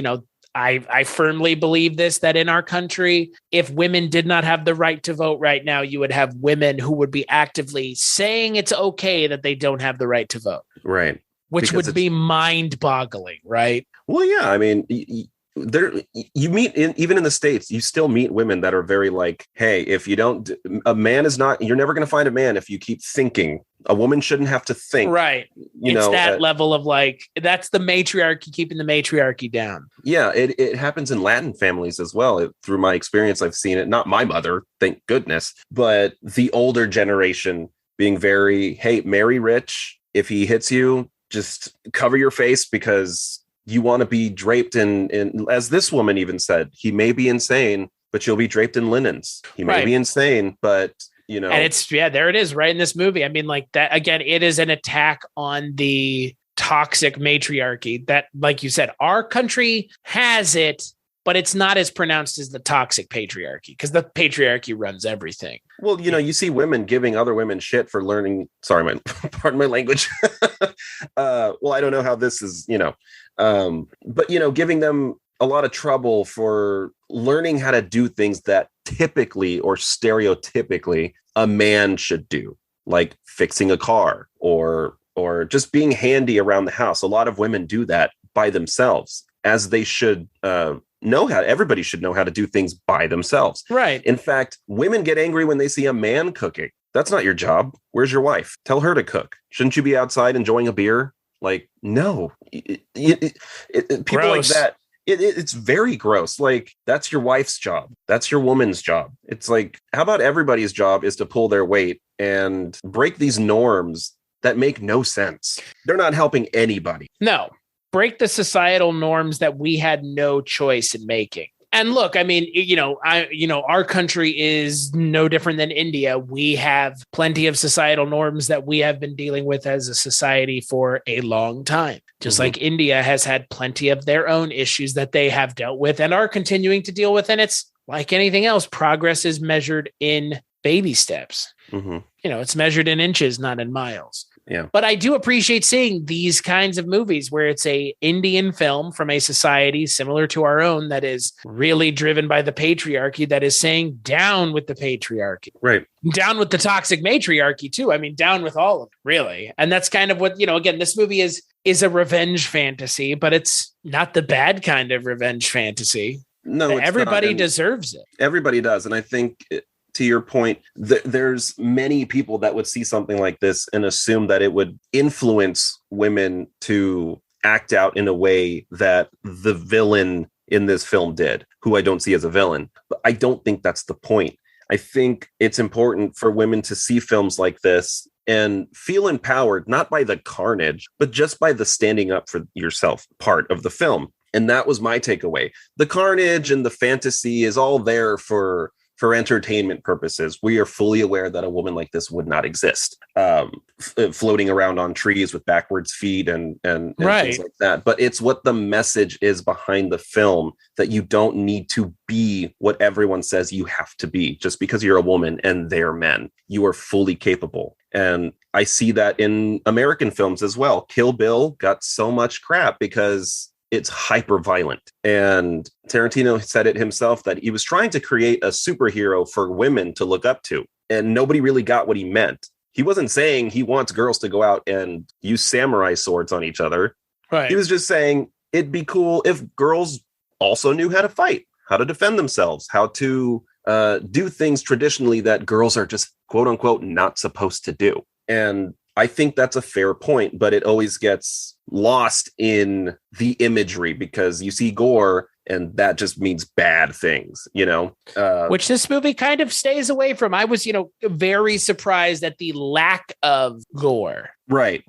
A: I firmly believe that in our country, if women did not have the right to vote right now, you would have women who would be actively saying it's okay that they don't have the right to vote.
B: Right.
A: Which would be mind-boggling, right?
B: Well, yeah. I mean, you meet even in the States, you still meet women that are very like, hey, if you don't, a man is not, you're never going to find a man if you keep thinking. A woman shouldn't have to think.
A: Right. It's that level of like, that's the matriarchy keeping the matriarchy down.
B: Yeah, it happens in Latin families as well. Through my experience, I've seen it. Not my mother, thank goodness, but the older generation being very, hey, marry rich. If he hits you, just cover your face because you want to be draped in, as this woman even said, he may be insane, but you'll be draped in linens. He may be insane, but and
A: it's, there it is right in this movie. I mean, like that, again, it is an attack on the toxic matriarchy that, like you said, our country has it, but it's not as pronounced as the toxic patriarchy, because the patriarchy runs everything.
B: Well, you see women giving other women shit for learning. Sorry, pardon my language. Well, I don't know how this is, but, giving them a lot of trouble for learning how to do things that typically or stereotypically a man should do, like fixing a car or just being handy around the house. A lot of women do that by themselves, as they should everybody should know how to do things by themselves.
A: Right.
B: In fact, women get angry when they see a man cooking. That's not your job. Where's your wife? Tell her to cook. Shouldn't you be outside enjoying a beer? Like, no. People
A: gross.
B: Like that. It's very gross. Like, that's your wife's job. That's your woman's job. It's like, how about everybody's job is to pull their weight and break these norms that make no sense? They're not helping anybody.
A: No. Break the societal norms that we had no choice in making. And look, I mean, our country is no different than India. We have plenty of societal norms that we have been dealing with as a society for a long time. Just like India has had plenty of their own issues that they have dealt with and are continuing to deal with. And it's like anything else, progress is measured in baby steps. It's measured in inches, not in miles.
B: Yeah.
A: But I do appreciate seeing these kinds of movies where it's a Indian film from a society similar to our own that is really driven by the patriarchy, that is saying down with the patriarchy.
B: Right.
A: Down with the toxic matriarchy too. I mean, down with all of it, really. And that's kind of what, again, this movie is a revenge fantasy, but it's not the bad kind of revenge fantasy.
B: No,
A: everybody deserves it.
B: Everybody does. And I think to your point, there's many people that would see something like this and assume that it would influence women to act out in a way that the villain in this film did, who I don't see as a villain. But I don't think that's the point. I think it's important for women to see films like this and feel empowered, not by the carnage, but just by the standing up for yourself part of the film. And that was my takeaway. The carnage and the fantasy is all there for entertainment purposes. We are fully aware that a woman like this would not exist, floating around on trees with backwards feet and things like that. But it's what the message is behind the film, that you don't need to be what everyone says you have to be just because you're a woman and they're men. You are fully capable. And I see that in American films as well. Kill Bill got so much crap because it's hyper violent. And Tarantino said it himself that he was trying to create a superhero for women to look up to. And nobody really got what he meant. He wasn't saying he wants girls to go out and use samurai swords on each other.
A: Right.
B: He was just saying it'd be cool if girls also knew how to fight, how to defend themselves, how to do things traditionally that girls are just quote unquote not supposed to do. And I think that's a fair point, but it always gets lost in the imagery because you see gore and that just means bad things, which this
A: movie kind of stays away from. I was, very surprised at the lack of gore.
B: Right.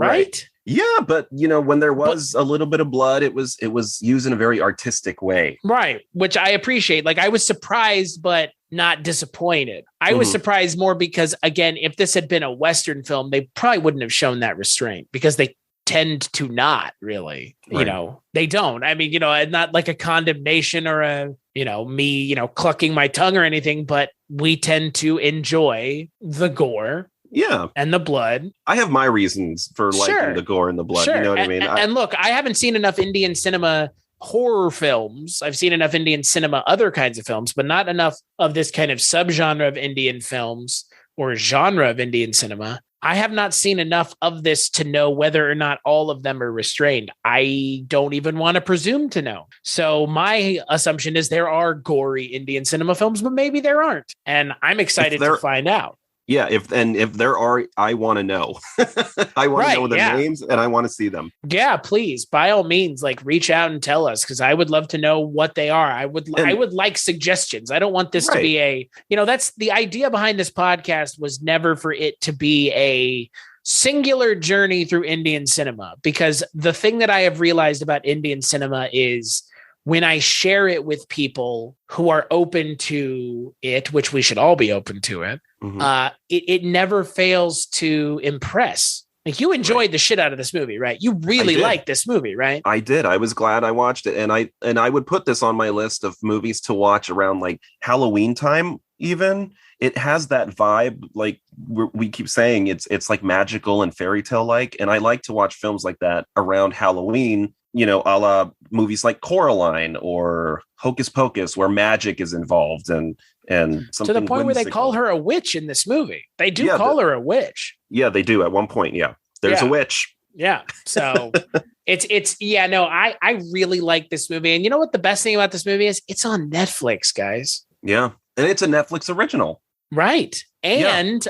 B: Yeah, but when there was a little bit of blood, it was used in a very artistic way.
A: Right, which I appreciate. Like, I was surprised, but not disappointed. I was surprised more because, again, if this had been a Western film, they probably wouldn't have shown that restraint because they tend to not really, they don't. I mean, not like a condemnation or a, me, clucking my tongue or anything, but we tend to enjoy the gore.
B: Yeah.
A: And the blood.
B: I have my reasons for liking the gore and the blood. Sure. You know what I mean? And
A: look, I haven't seen enough Indian cinema horror films. I've seen enough Indian cinema, other kinds of films, but not enough of this kind of subgenre of Indian films or genre of Indian cinema. I have not seen enough of this to know whether or not all of them are restrained. I don't even want to presume to know. So my assumption is there are gory Indian cinema films, but maybe there aren't. And I'm excited to find out.
B: Yeah, if there are, I want to know. I want to know the names and I want to see them.
A: Yeah, please, by all means, reach out and tell us because I would love to know what they are. I would like suggestions. I don't want this to be that's the idea behind this podcast was never for it to be a singular journey through Indian cinema, because the thing that I have realized about Indian cinema is when I share it with people who are open to it, which we should all be open to it, it never fails to impress. Like, you enjoyed the shit out of this movie, right? You really liked this movie, right?
B: I did. I was glad I watched it. And I would put this on my list of movies to watch around Halloween time, even. It has that vibe, we keep saying, it's like magical and fairy tale like. And I like to watch films like that around Halloween, a la movies like Coraline or Hocus Pocus, where magic is involved and something
A: to the point where they call her a witch in this movie. They do call her a witch.
B: Yeah, they do at one point. Yeah, there's a witch.
A: Yeah. So I really like this movie. And you know what the best thing about this movie is? It's on Netflix, guys.
B: Yeah. And it's a Netflix original.
A: Right. And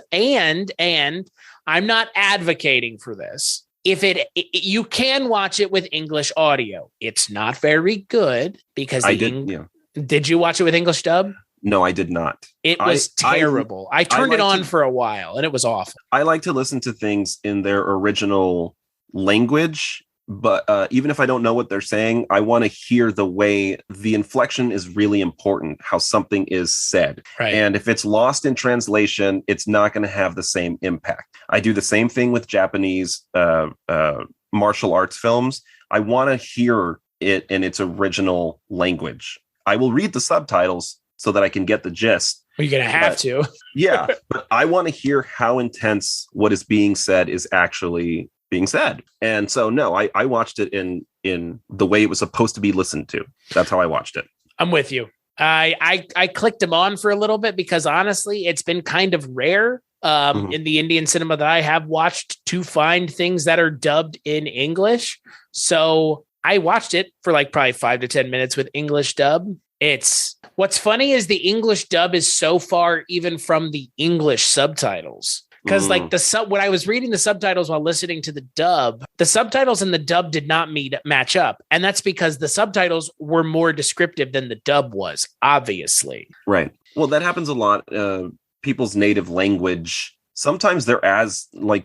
A: I'm not advocating for this. If you can watch it with English audio. It's not very good because Did you watch it with English dub?
B: No, I did not.
A: It was terrible. I turned it on for a while and it was awful.
B: I like to listen to things in their original language but even if I don't know what they're saying, I want to hear the way the inflection is really important, how something is said.
A: Right.
B: And if it's lost in translation, it's not going to have the same impact. I do the same thing with Japanese martial arts films. I want to hear it in its original language. I will read the subtitles so that I can get the gist.
A: Well, you're going to have to.
B: Yeah, but I want to hear how intense what is being said is actually being said. And so, no, I watched it in the way it was supposed to be listened to. That's how I watched it.
A: I'm with you. I clicked them on for a little bit because honestly, it's been kind of rare in the Indian cinema that I have watched to find things that are dubbed in English. So I watched it for like probably 5 to 10 minutes with English dub. What's funny is the English dub is so far even from the English subtitles. Because like when I was reading the subtitles while listening to the subtitles and the dub did not match up. And that's because the subtitles were more descriptive than the dub was, obviously.
B: Right. Well, that happens a lot. People's native language. Sometimes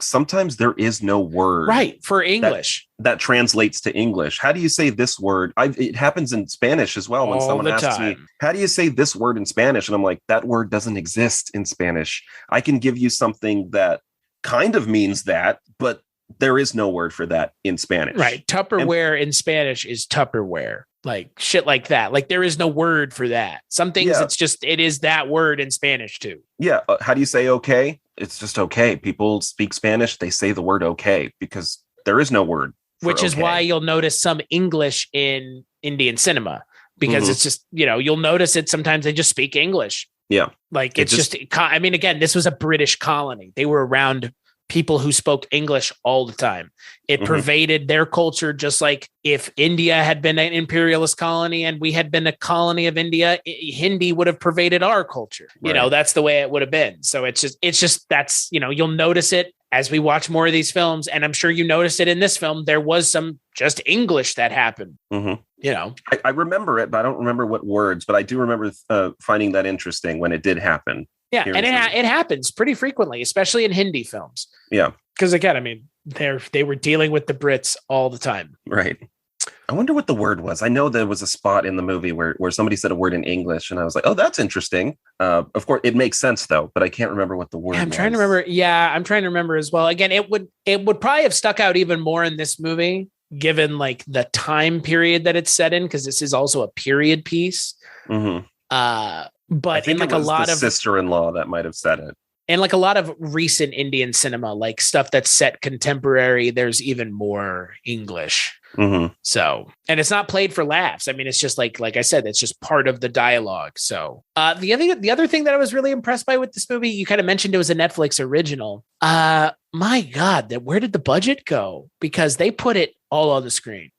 B: sometimes there is no word.
A: Right. For English.
B: That translates to English. How do you say this word? It happens in Spanish as well. When someone asks me, how do you say this word in Spanish? And I'm like, that word doesn't exist in Spanish. I can give you something that kind of means that, but there is no word for that in Spanish.
A: Right. Tupperware in Spanish is Tupperware. Like shit like that. Like there is no word for that. Some things it is that word in Spanish too.
B: Yeah. How do you say okay? It's just okay. People speak Spanish. They say the word okay because there is no word.
A: Which is why you'll notice some English in Indian cinema because it's just, you'll notice it. Sometimes they just speak English.
B: Yeah.
A: Like it's just, I mean, again, this was a British colony. They were around people who spoke English all the time. It pervaded their culture, just like if India had been an imperialist colony and we had been a colony of India, Hindi would have pervaded our culture.
B: Right.
A: That's the way it would have been. So it's just that's, you'll notice it as we watch more of these films. And I'm sure you noticed it in this film. There was some just English that happened.
B: I remember it, but I don't remember what words, but I do remember finding that interesting when it did happen.
A: Yeah, and it happens pretty frequently, especially in Hindi films.
B: Yeah.
A: Because again, I mean, they were dealing with the Brits all the time.
B: Right. I wonder what the word was. I know there was a spot in the movie where somebody said a word in English, and I was like, oh, that's interesting. Of course, it makes sense, though, but I can't remember what the word was.
A: I'm trying to remember. Yeah, I'm trying to remember as well. Again, it would probably have stuck out even more in this movie, given like the time period that it's set in, because this is also a period piece. But
B: I think
A: in like
B: it was
A: a lot
B: the
A: of
B: sister-in-law that might have said it.
A: And like a lot of recent Indian cinema, like stuff that's set contemporary, there's even more English. So, and it's not played for laughs. I mean, it's just like I said, it's just part of the dialogue. So the other thing that I was really impressed by with this movie, you kind of mentioned it was a Netflix original. My God, where did the budget go? Because they put it all on the screen.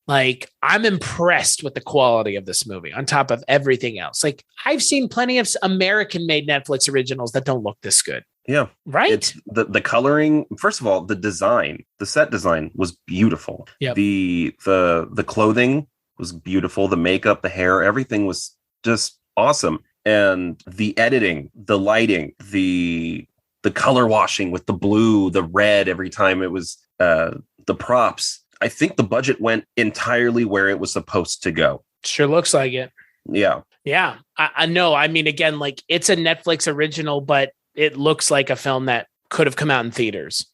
A: Like, I'm impressed with the quality of this movie on top of everything else. Like, I've seen plenty of American-made Netflix originals that don't look this good.
B: Yeah.
A: Right?
B: It's the coloring, first of all, the design, the set design was beautiful.
A: Yep.
B: The clothing was beautiful. The makeup, the hair, everything was just awesome. And the editing, the lighting, the color washing with the blue, the red every time it was the props. I think the budget went entirely where it was supposed to go.
A: Sure looks like it.
B: Yeah.
A: Yeah. I know. I mean, again, like it's a Netflix original, but it looks like a film that could have come out in theaters.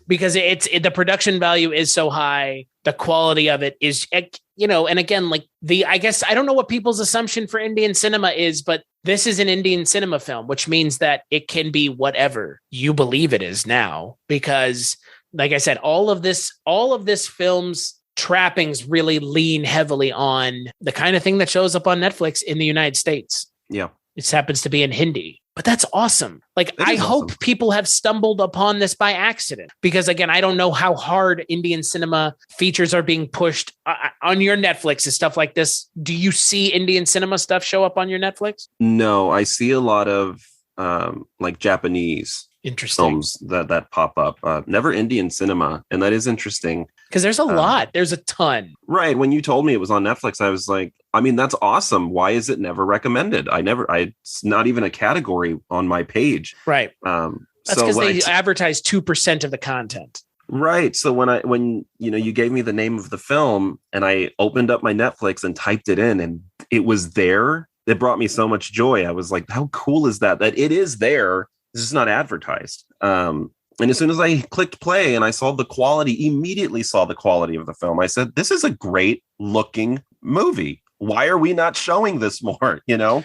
A: Because the production value is so high. The quality of it is, and again, like I guess I don't know what people's assumption for Indian cinema is, but this is an Indian cinema film, which means that it can be whatever you believe it is now, because like I said, all of this film's trappings really lean heavily on the kind of thing that shows up on Netflix in the United States.
B: Yeah.
A: It happens to be in Hindi, but that's awesome. Like, I hope people have stumbled upon this by accident, because again, I don't know how hard Indian cinema features are being pushed on your Netflix and stuff like this. Do you see Indian cinema stuff show up on your Netflix?
B: No, I see a lot of like Japanese films that pop up. Never Indian cinema, and that is interesting
A: because there's a lot. There's a ton.
B: Right. When you told me it was on Netflix, I was like, I mean, that's awesome. Why is it never recommended? It's not even a category on my page.
A: Right. That's because they advertise 2% of the content.
B: Right. So when you gave me the name of the film and I opened up my Netflix and typed it in and it was there, it brought me so much joy. I was like, how cool is that it is there? This is not advertised. And as soon as I clicked play and I saw the quality, immediately saw the quality of the film, I said, this is a great looking movie. Why are we not showing this more?
A: I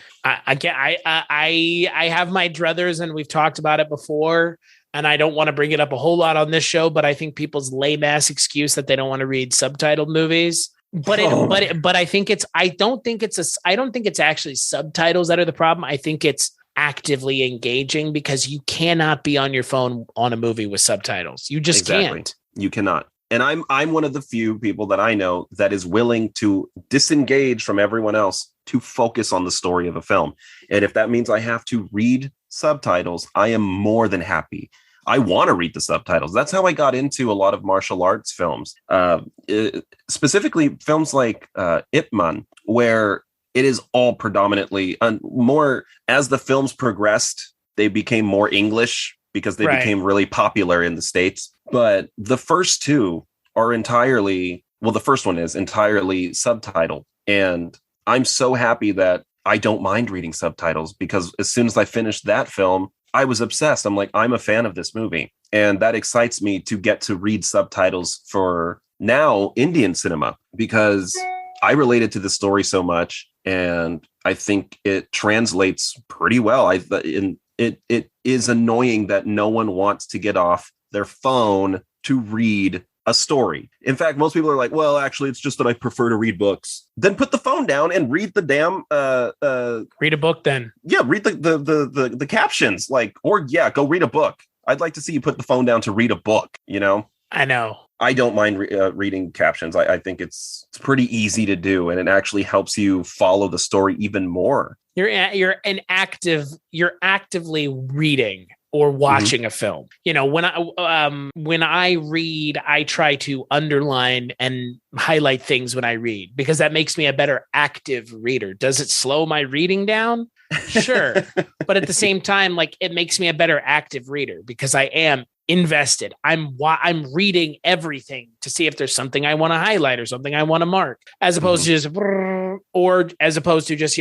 A: have my druthers, and we've talked about it before. And I don't want to bring it up a whole lot on this show, but I think people's lame ass excuse that they don't want to read subtitled movies. But I think I don't think it's actually subtitles that are the problem. I think it's actively engaging, because you cannot be on your phone on a movie with subtitles. You just can't.
B: You cannot. And I'm one of the few people that I know that is willing to disengage from everyone else to focus on the story of a film. And if that means I have to read subtitles, I am more than happy. I want to read the subtitles. That's how I got into a lot of martial arts films, specifically films like Ip Man, where it is all predominantly more, as the films progressed, they became more English because they became really popular in the States. But the first two are entirely, the first one is entirely subtitled. And I'm so happy that I don't mind reading subtitles, because as soon as I finished that film, I was obsessed. I'm like, I'm a fan of this movie. And that excites me to get to read subtitles for now Indian cinema, because I related to the story so much. And I think it translates pretty well. It is annoying that no one wants to get off their phone to read a story. In fact, most people are like, well, actually, it's just that I prefer to read books. Then put the phone down and read the damn
A: read a book then.
B: Yeah, read the captions, go read a book. I'd like to see you put the phone down to read a book,
A: I know.
B: I don't mind reading captions. I think it's pretty easy to do, and it actually helps you follow the story even more.
A: You're actively reading or watching a film. When I read, I try to underline and highlight things when I read, because that makes me a better active reader. Does it slow my reading down? Sure. But at the same time, it makes me a better active reader, because I am invested. I'm reading everything to see if there's something I want to highlight or something I want to mark, as opposed to just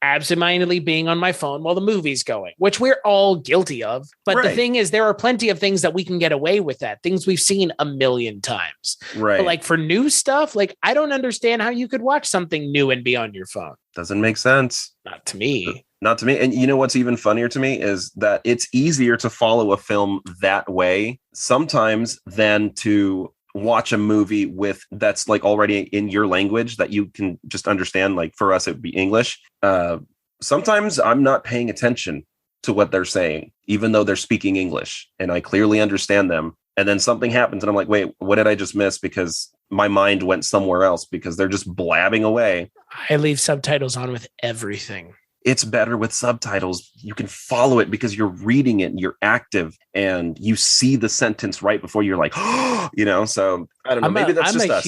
A: absentmindedly being on my phone while the movie's going, which we're all guilty of. But the thing is, there are plenty of things that we can get away with, that things we've seen a million times.
B: Right.
A: But for new stuff, I don't understand how you could watch something new and be on your phone.
B: Doesn't make sense.
A: Not to me.
B: Not to me. And you know what's even funnier to me is that it's easier to follow a film that way sometimes than to watch a movie that's already in your language that you can just understand. For us, it would be English. Sometimes I'm not paying attention to what they're saying, even though they're speaking English and I clearly understand them. And then something happens and I'm like, wait, what did I just miss? Because my mind went somewhere else, because they're just blabbing away.
A: I leave subtitles on with everything.
B: It's better with subtitles. You can follow it because you're reading it and you're active and you see the sentence right before you're like, so I don't know. Maybe that's just us.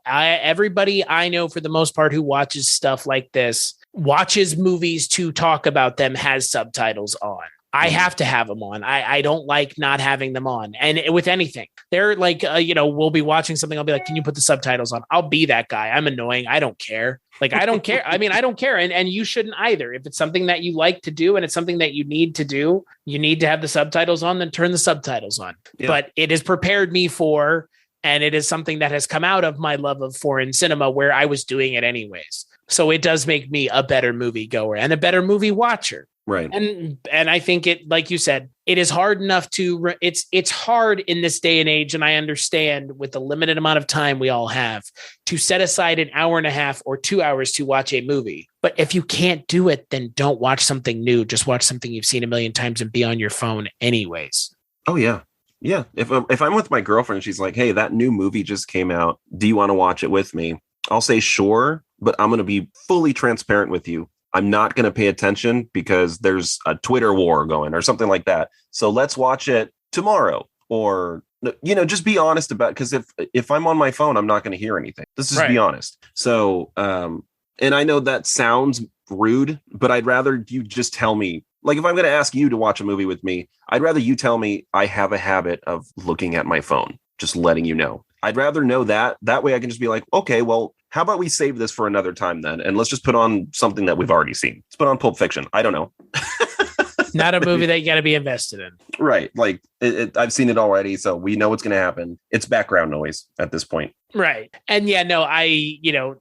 B: Everybody I know for the most part who watches stuff like this, watches movies to talk about them, has subtitles on. I have to have them on. I don't like not having them on. And with anything, they're we'll be watching something. I'll be like, can you put the subtitles on? I'll be that guy. I'm annoying. I don't care. I don't care. I mean, I don't care. And you shouldn't either. If it's something that you like to do and it's something that you need to do, you need to have the subtitles on, then turn the subtitles on. Yeah. But it has prepared me for, and it is something that has come out of my love of foreign cinema, where I was doing it anyways. So it does make me a better movie goer and a better movie watcher. Right.
A: And I think it, like you said, it is hard enough it's hard in this day and age. And I understand, with the limited amount of time we all have, to set aside an hour and a half or 2 hours to watch a movie. But if you can't do it, then don't watch something new. Just watch something you've seen a million times and be on your phone anyways.
B: Oh, yeah. Yeah. If I'm with my girlfriend, she's like, hey, that new movie just came out. Do you want to watch it with me? I'll say sure, but I'm going to be fully transparent with you. I'm not going to pay attention because there's a Twitter war going or something like that. So let's watch it tomorrow, or, just be honest about it. Because if I'm on my phone, I'm not going to hear anything. Let's just be honest. So, and I know that sounds rude, but I'd rather you just tell me Like if I'm going to ask you to watch a movie with me, I'd rather you tell me I have a habit of looking at my phone, just letting you know. I'd rather know that. That way I can just be like, okay, well, how about we save this for another time then? And let's just put on something that we've already seen. Let's put on Pulp Fiction. I don't know.
A: Not a movie that you got to be invested in.
B: Right. Like I've seen it already, so we know what's going to happen. It's background noise at this point.
A: Right. And yeah, no,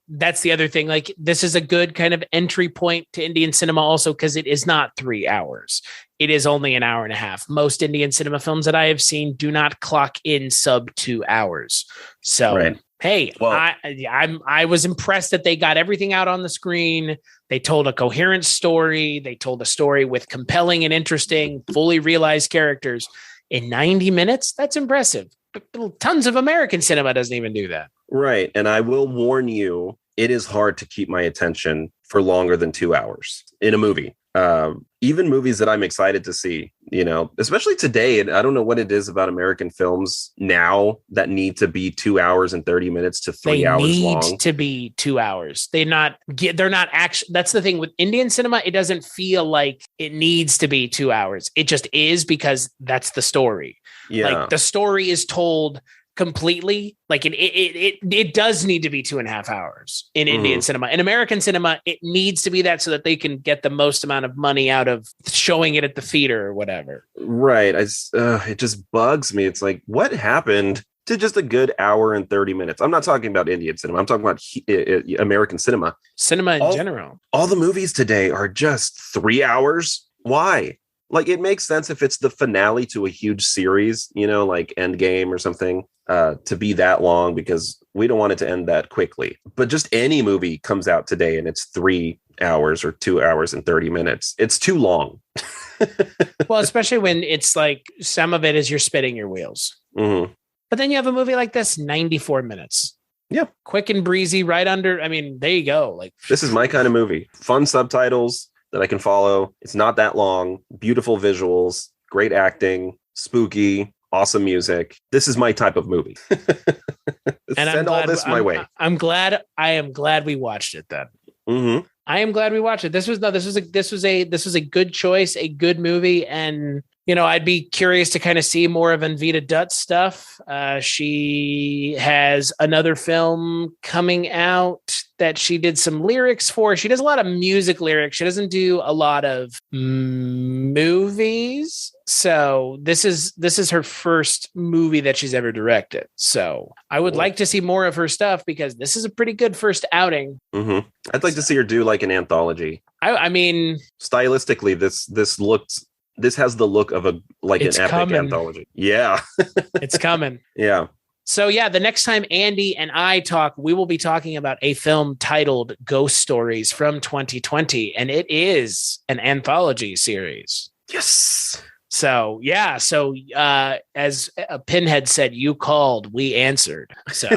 A: that's the other thing. Like this is a good kind of entry point to Indian cinema also because it is not 3 hours. It is only an hour and a half. Most Indian cinema films that I have seen do not clock in sub 2 hours. So, right. Hey, well, I was impressed that they got everything out on the screen. They told a coherent story. They told a story with compelling and interesting, fully realized characters in 90 minutes. That's impressive. But tons of American cinema doesn't even do that.
B: Right. And I will warn you, it is hard to keep my attention for longer than 2 hours in a movie. Even movies that I'm excited to see, especially today. And I don't know what it is about American films now that need to be 2 hours and 30 minutes to 3 hours long.
A: They need to be 2 hours. They're not actually, that's the thing with Indian cinema. It doesn't feel like it needs to be 2 hours. It just is because that's the story.
B: Yeah.
A: Like the story is told completely. Like it does need to be 2.5 hours in Indian cinema. In American cinema, it needs to be that so that they can get the most amount of money out of showing it at the theater or whatever.
B: Right. It just bugs me. It's like, what happened to just a good hour and 30 minutes? I'm not talking about Indian cinema. I'm talking about American cinema.
A: Cinema in general.
B: All the movies today are just 3 hours. Why? Like it makes sense if it's the finale to a huge series, like Endgame or something, to be that long because we don't want it to end that quickly. But just any movie comes out today and it's 3 hours or 2 hours and 30 minutes. It's too long.
A: Well, especially when it's like some of it is you're spinning your wheels.
B: Mm-hmm.
A: But then you have a movie like this, 94 minutes.
B: Yeah.
A: Quick and breezy, right under. I mean, there you go. Like
B: this is my kind of movie. Fun subtitles that I can follow. It's not that long. Beautiful visuals, great acting, spooky, awesome music. This is my type of movie.
A: And
B: Send all this my way.
A: I am glad we watched it then.
B: Mm-hmm.
A: I am glad we watched it. This was a good choice, a good movie. And, I'd be curious to kind of see more of Anvita Dutt's stuff. She has another film coming out that she did some lyrics for. She does a lot of music lyrics. She doesn't do a lot of movies. So this is her first movie that she's ever directed. So I would like to see more of her stuff because this is a pretty good first outing.
B: Mm-hmm. I'd like to see her do like an anthology.
A: I mean,
B: stylistically, this has the look of an epic anthology. Yeah.
A: It's coming.
B: Yeah.
A: So yeah, the next time Andy and I talk, we will be talking about a film titled Ghost Stories from 2020, and it is an anthology series.
B: Yes.
A: So yeah, as Pinhead said, you called, we answered. So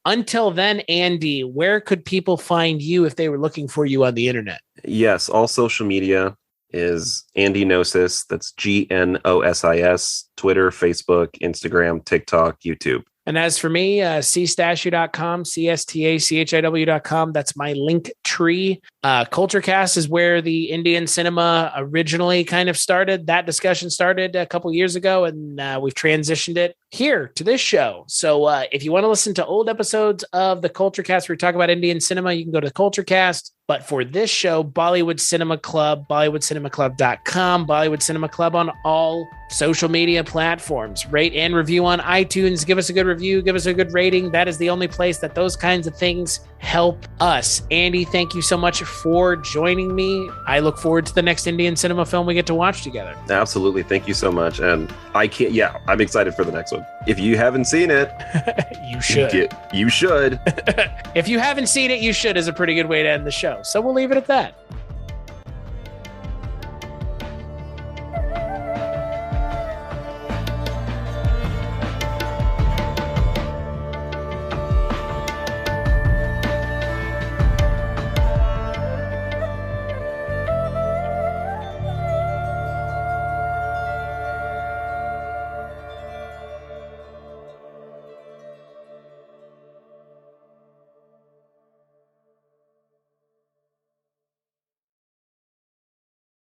A: until then, Andy, where could people find you if they were looking for you on the internet?
B: Yes, all social media is Andy Gnosis. That's GNOSIS. Twitter, Facebook, Instagram, TikTok, YouTube.
A: And as for me, cstachiw.com, cstachiw.com. That's my link tree. Culturecast is where the Indian cinema originally kind of started. That discussion started a couple years ago, and we've transitioned it here to this show. So if you want to listen to old episodes of the Culturecast where we talk about Indian cinema, you can go to the Culturecast. But for this show, Bollywood Cinema Club, BollywoodCinemaClub.com, Bollywood Cinema Club on all social media platforms. Rate and review on iTunes. Give us a good review. Give us a good rating. That is the only place that those kinds of things help us. Andy, thank you so much for joining me. I look forward to the next Indian cinema film we get to watch together.
B: Absolutely. Thank you so much. And I'm excited for the next one. If you haven't seen it,
A: you should.
B: You should.
A: If you haven't seen it, you should is a pretty good way to end the show. So we'll leave it at that.